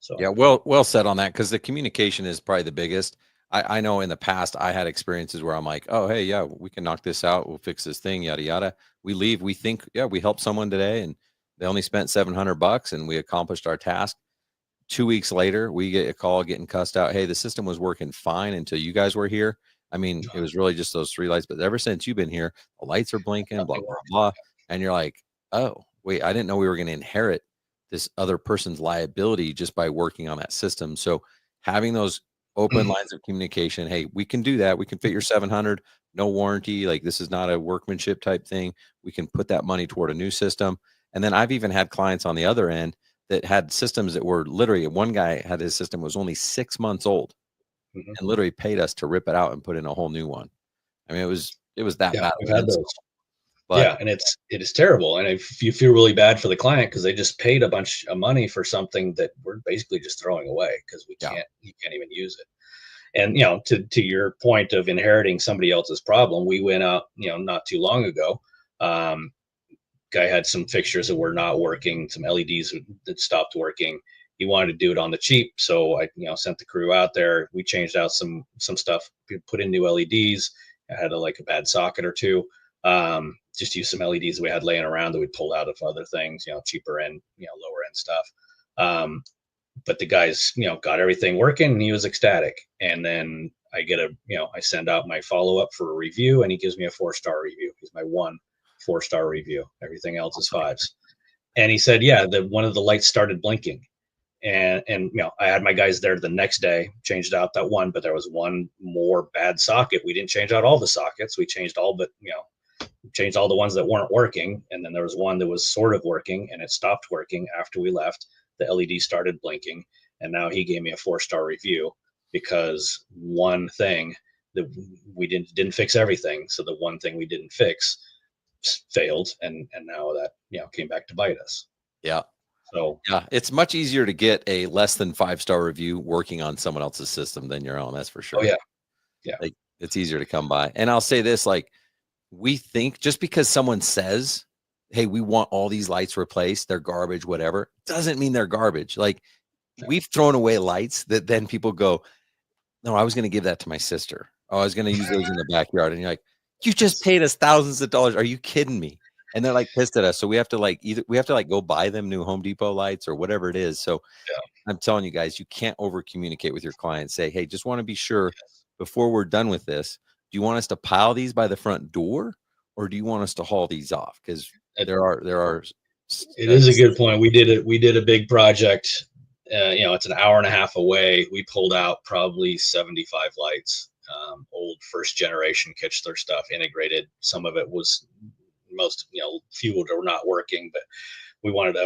So yeah, well said on that, because the communication is probably the biggest. I know in the past I had experiences where I'm like, oh, hey, yeah, we can knock this out. We'll fix this thing, yada, yada. We leave. We think, yeah, we helped someone today and they only spent $700 and we accomplished our task. 2 weeks later, we get a call getting cussed out. Hey, the system was working fine until you guys were here. I mean, it was really just those 3 lights, but ever since you've been here, the lights are blinking, blah, blah, blah. And you're like, oh, wait, I didn't know we were going to inherit this other person's liability just by working on that system. So having those open lines of communication, hey, we can do that. We can fit your 700, no warranty. Like, this is not a workmanship type thing. We can put that money toward a new system. And then I've even had clients on the other end that had systems that were literally, one guy had his system was only 6 months old and literally paid us to rip it out and put in a whole new one. I mean, it was that bad. We've had those. But, and it is terrible. And if you feel really bad for the client, because they just paid a bunch of money for something that we're basically just throwing away because you can't even use it. And, to your point of inheriting somebody else's problem, we went out, not too long ago. Guy had some fixtures that were not working, some LEDs that stopped working. He wanted to do it on the cheap. So I, sent the crew out there. We changed out some stuff, put in new LEDs. I had a bad socket or two. Just use some LEDs that we had laying around that we pulled out of other things, cheaper end, lower end stuff. But the guys, got everything working and he was ecstatic. And then I get I send out my follow-up for a review and he gives me a 4-star review. He's my 1 4-star review. Everything else is 5s. And he said, yeah, one of the lights started blinking. And I had my guys there the next day, changed out that one, but there was one more bad socket. We didn't change out all the sockets. We changed all the ones that weren't working. And then there was one that was sort of working and it stopped working after we left. The LED started blinking. And now he gave me a 4-star review because one thing that we didn't fix everything. So the one thing we didn't fix failed. And now that, came back to bite us. Yeah. So yeah, it's much easier to get a less than 5-star review working on someone else's system than your own. That's for sure. Oh yeah. Yeah. It's easier to come by. And I'll say this, we think just because someone says, hey, we want all these lights replaced, they're garbage, whatever, doesn't mean they're garbage. We've thrown away lights that then people go, no, I was going to give that to my sister. Oh, I was going to use those in the backyard. And you're like, you just paid us thousands of dollars. Are you kidding me? And they're pissed at us. So we have to either go buy them new Home Depot lights or whatever it is. So I'm telling you guys, you can't over communicate with your clients. Say, hey, just want to be sure before we're done with this, do you want us to pile these by the front door or do you want us to haul these off? Because there are. It is a good point. We did a big project. It's an hour and a half away. We pulled out probably 75 lights, old first generation Kichler stuff, integrated. Some of it was few were not working, but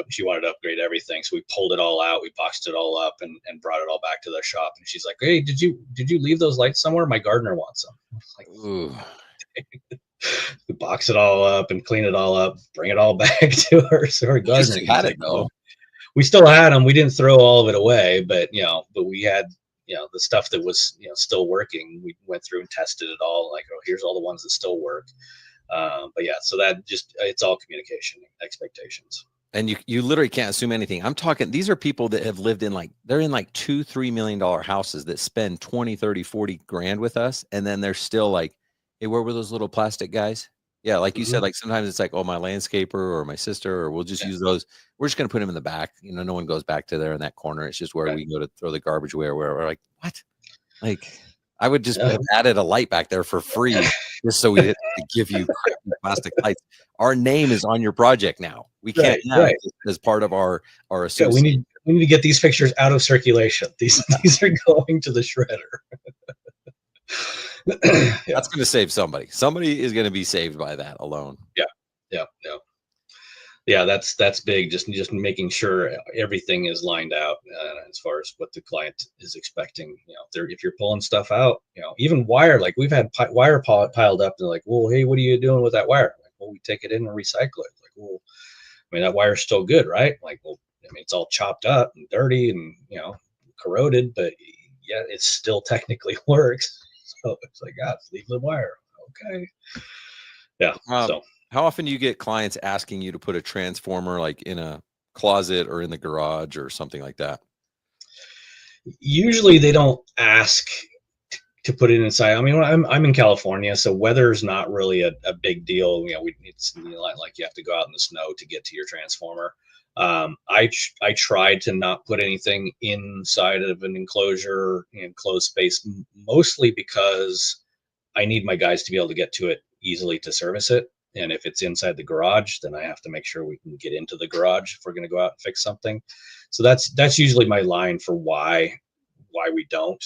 she wanted to upgrade everything. So we pulled it all out. We boxed it all up and brought it all back to the shop. And she's like, hey, did you leave those lights somewhere? My gardener wants them. Ooh. We box it all up and clean it all up, bring it all back to her. So her gardener had it though. we still had them. We didn't throw all of it away, but but we had the stuff that was still working. We went through and tested it all. Like, oh, here's all the ones that still work. But yeah, so that just it's all communication expectations. And you literally can't assume anything. I'm talking, these are people that have lived in they're in like $2-3 million houses that spend 20, 30, 40 grand with us. And then they're still like, hey, where were those little plastic guys? Yeah. Like you said, like sometimes it's like, oh, my landscaper or my sister, or we'll just use those. We're just going to put them in the back. No one goes back to there in that corner. It's just where we go to throw the garbage away, or where we're like, what? Like, I would just have added a light back there for free just so we didn't give you plastic lights. Our name is on your project now. We can't have it as part of our association. We need to get these pictures out of circulation. These are going to the shredder. That's going to save somebody. Somebody is going to be saved by that alone. Yeah, that's big. Just making sure everything is lined out as far as what the client is expecting. If you're pulling stuff out, even wire. Like we've had wire piled up. They're like, well, hey, what are you doing with that wire? Like, well, we take it in and recycle it. Like, well, I mean, that wire's still good, right? Like, well, I mean, it's all chopped up and dirty and corroded, but yeah, it still technically works. So it's like, leave the wire. Okay. Yeah. So. How often do you get clients asking you to put a transformer like in a closet or in the garage or something like that? Usually they don't ask to put it inside. I mean, I'm in California, so weather's not really a big deal. It's like you have to go out in the snow to get to your transformer. I tried to not put anything inside of an enclosure in closed space, mostly because I need my guys to be able to get to it easily to service it. And if it's inside the garage, then I have to make sure we can get into the garage if we're going to go out and fix something. So that's usually my line for why we don't.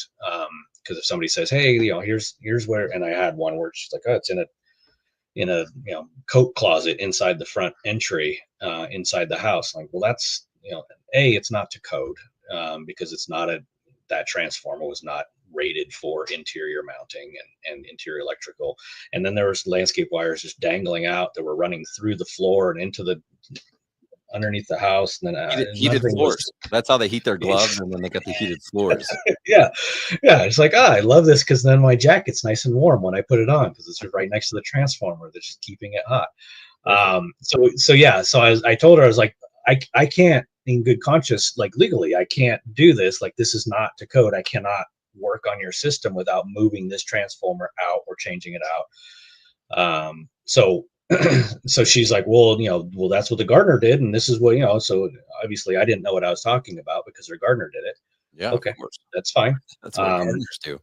Because if somebody says, hey, here's where, and I had one where she's like, oh, it's in a coat closet inside the front entry inside the house. Like, well, that's it's not to code because it's not that transformer was not rated for interior mounting and interior electrical. And then there was landscape wires just dangling out that were running through the floor and into the underneath the house. And then heated floors. That's how they heat their gloves, and then they got the heated floors. Yeah. It's like, I love this because then my jacket's nice and warm when I put it on because it's right next to the transformer that's just keeping it hot. So I told her, I was like, I can't, in good conscience, like legally, I can't do this. Like, this is not to code. I cannot work on your system without moving this transformer out or changing it out. So she's like, well, that's what the gardener did, and this is what so obviously I didn't know what I was talking about because their gardener did it. Yeah, okay, that's fine. That's what gardeners do.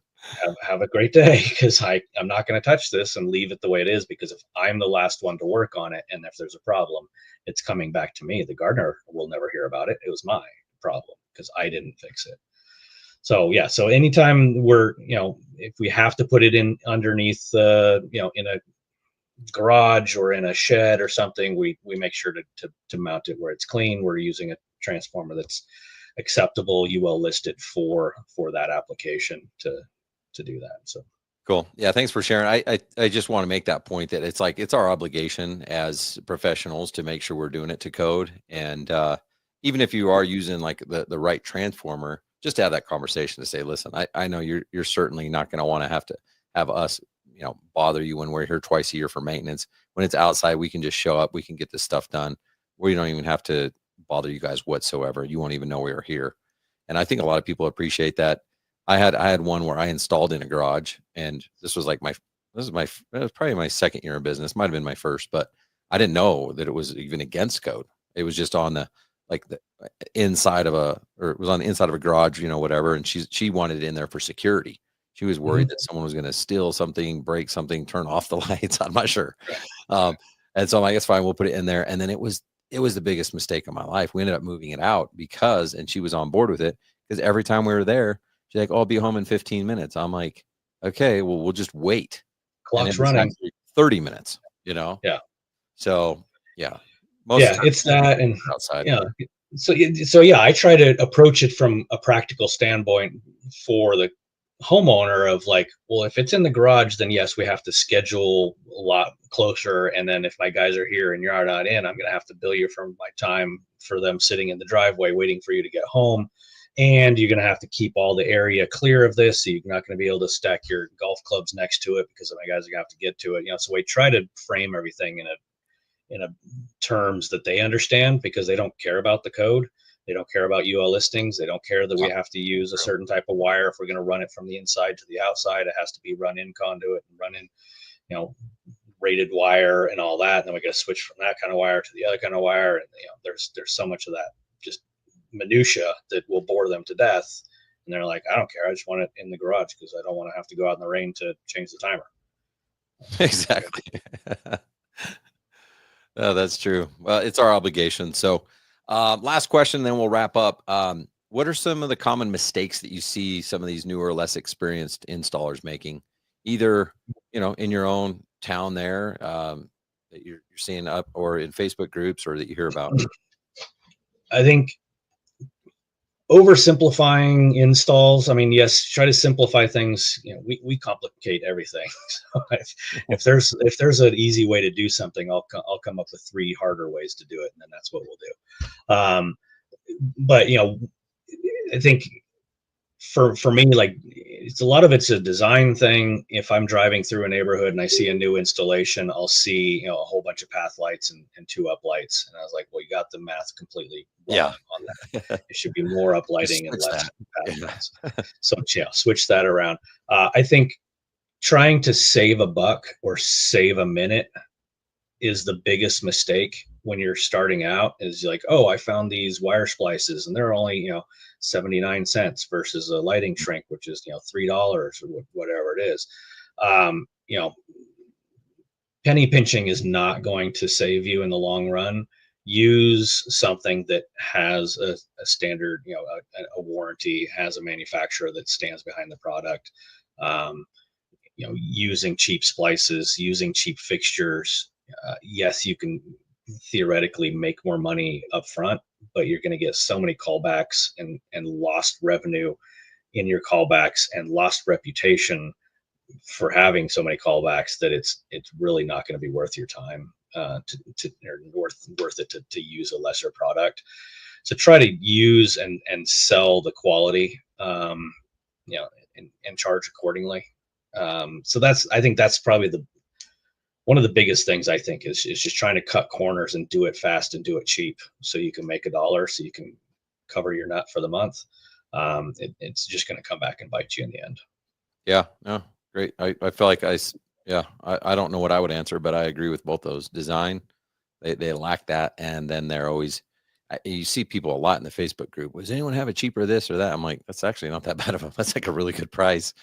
Have a great day, because I'm not going to touch this and leave it the way it is, because if I'm the last one to work on it and if there's a problem, it's coming back to me. The gardener will never hear about it. It was my problem because I didn't fix it. So yeah, so anytime we're if we have to put it in underneath in a garage or in a shed or something, we make sure to mount it where it's clean. We're using a transformer that's acceptable, UL listed for that application to do that. So cool. Yeah, thanks for sharing. I just want to make that point that it's our obligation as professionals to make sure we're doing it to code. And even if you are using like the right transformer, just to have that conversation to say, listen, I know you're certainly not going to want to have us bother you when we're here twice a year for maintenance. When it's outside, we can just show up, we can get this stuff done. We don't even have to bother you guys whatsoever. You won't even know we are here. And I think a lot of people appreciate that. I had one where I installed in a garage, and this was probably my second year in business. Might've been my first, but I didn't know that it was even against code. It was just on the inside of it was on the inside of a garage, whatever. And she wanted it in there for security. She was worried that someone was going to steal something, break something, turn off the lights. I'm not sure. And so I'm like, it's fine. We'll put it in there. And then it was the biggest mistake of my life. We ended up moving it out and she was on board with it, because every time we were there, she's like, oh, I'll be home in 15 minutes. I'm like, okay, well, we'll just wait. Clock's running. 30 minutes, Yeah. So yeah. It's that. And outside. Yeah. So yeah, I try to approach it from a practical standpoint for the homeowner of like, well, if it's in the garage, then yes, we have to schedule a lot closer. And then if my guys are here and you're not in, I'm going to have to bill you for my time for them sitting in the driveway waiting for you to get home. And you're going to have to keep all the area clear of this. So you're not going to be able to stack your golf clubs next to it because my guys are going to have to get to it. So we try to frame everything in a terms that they understand, because they don't care about the code. They don't care about UL listings. They don't care that we have to use a certain type of wire. If we're going to run it from the inside to the outside, it has to be run in conduit and run in, rated wire and all that. And then we got to switch from that kind of wire to the other kind of wire. And there's so much of that just minutia that will bore them to death. And they're like, I don't care. I just want it in the garage because I don't want to have to go out in the rain to change the timer. Exactly. Oh, that's true. Well, it's our obligation. So last question, then we'll wrap up. What are some of the common mistakes that you see some of these newer, less experienced installers making, either, in your own town there that you're seeing up, or in Facebook groups, or that you hear about? I think oversimplifying installs. I mean, yes, try to simplify things. We complicate everything. So if there's an easy way to do something, I'll come up with 3 harder ways to do it, and then that's what we'll do. But I think for me, like, it's a lot of it's a design thing. If I'm driving through a neighborhood and I see a new installation, I'll see a whole bunch of path lights and 2 up lights, and I was like, well, you got the math completely wrong on that. It should be more up lighting and less path lights. So switch that around. I think trying to save a buck or save a minute is the biggest mistake when you're starting out. Is like, oh, I found these wire splices and they're only 79 cents versus a lighting shrink, which is $3 or whatever it is. Penny pinching is not going to save you in the long run. Use something that has a standard, a warranty, has a manufacturer that stands behind the product. Using cheap splices, using cheap fixtures. Yes, you can theoretically make more money up front, but you're going to get so many callbacks and lost revenue in your callbacks and lost reputation for having so many callbacks that it's really not going to be worth your time or worth it to use a lesser product. So try to use and sell the quality, and charge accordingly. So I think that's probably one of the biggest things. I think is just trying to cut corners and do it fast and do it cheap, so you can make $1, so you can cover your nut for the month. It's just going to come back and bite you in the end. Yeah, no, great. I feel like I don't know what I would answer, but I agree with both those. Design, they lack that, and then they're always. You see people a lot in the Facebook group. Does anyone have a cheaper this or that? I'm like, that's actually not that bad of a. That's like a really good price.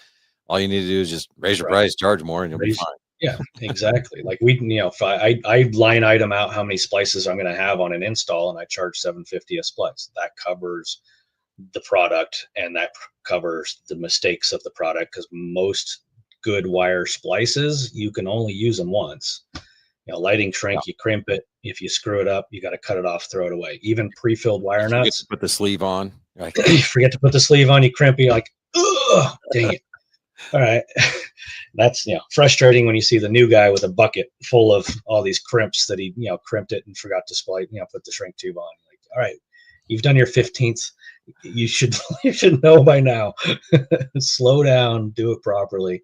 All you need to do is just raise your price, charge more, and you'll be fine. Yeah, exactly. Like if I line item out how many splices I'm going to have on an install, and I charge $7.50 a splice, that covers the product and that covers the mistakes of the product, because most good wire splices, you can only use them once. Lighting shrink, you crimp it. If you screw it up, you got to cut it off, throw it away. Even pre-filled wire nuts. Put the sleeve on. You forget to put the sleeve on, you crimp it, you're like, ugh, dang it. All right. That's frustrating when you see the new guy with a bucket full of all these crimps that he crimped it and forgot to splice, put the shrink tube on. Like, all right, you've done your 15th. You should know by now. Slow down, do it properly.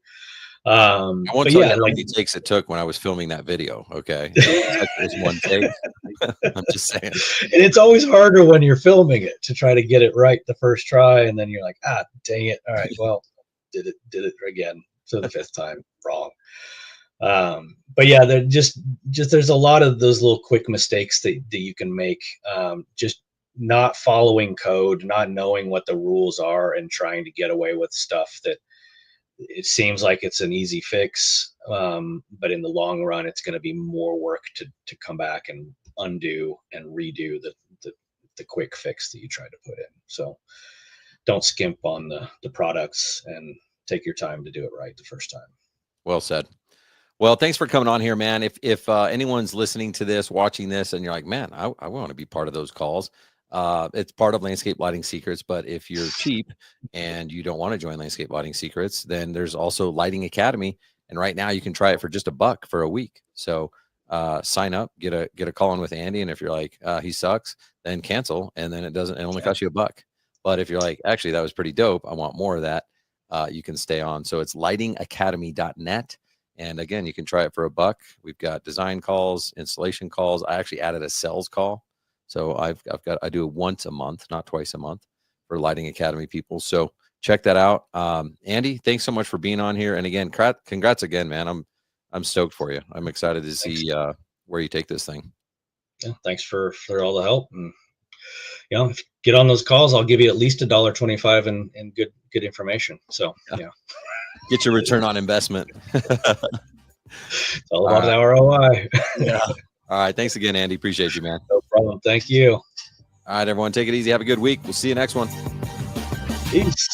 I won't tell you how many takes it took when I was filming that video. Okay, it was one take. I'm just saying. And it's always harder when you're filming it to try to get it right the first try, and then you're like, dang it. All right, well, did it again for the 5th time wrong. But yeah, they're just there's a lot of those little quick mistakes that you can make. Just not following code, not knowing what the rules are, and trying to get away with stuff that it seems like it's an easy fix, but in the long run, it's going to be more work to come back and undo and redo the quick fix that you tried to put in. So don't skimp on the products, and take your time to do it right the first time. Well said. Well, thanks for coming on here, man. If anyone's listening to this, watching this, and you're like, man, I want to be part of those calls, It's part of Landscape Lighting Secrets, but if you're cheap and you don't want to join Landscape Lighting Secrets, then there's also Lighting Academy. And right now you can try it for just $1 for a week. So sign up, get a call in with Andy. And if you're like, he sucks, then cancel. And then it only costs you $1. But if you're like, actually, that was pretty dope, I want more of that, you can stay on. So it's lightingacademy.net. And again, you can try it for $1. We've got design calls, installation calls. I actually added a sales call. So I do it once a month, not twice a month, for Lighting Academy people. So check that out. Andy, thanks so much for being on here. And again, congrats again, man. I'm stoked for you. I'm excited to see where you take this thing. Yeah, thanks for all the help. And if you get on those calls, I'll give you at least $1.25 in good information. So yeah. Get your return on investment. It's all about our ROI. Yeah. All right. Thanks again, Andy. Appreciate you, man. No problem. Thank you. All right, everyone. Take it easy. Have a good week. We'll see you next one. Peace.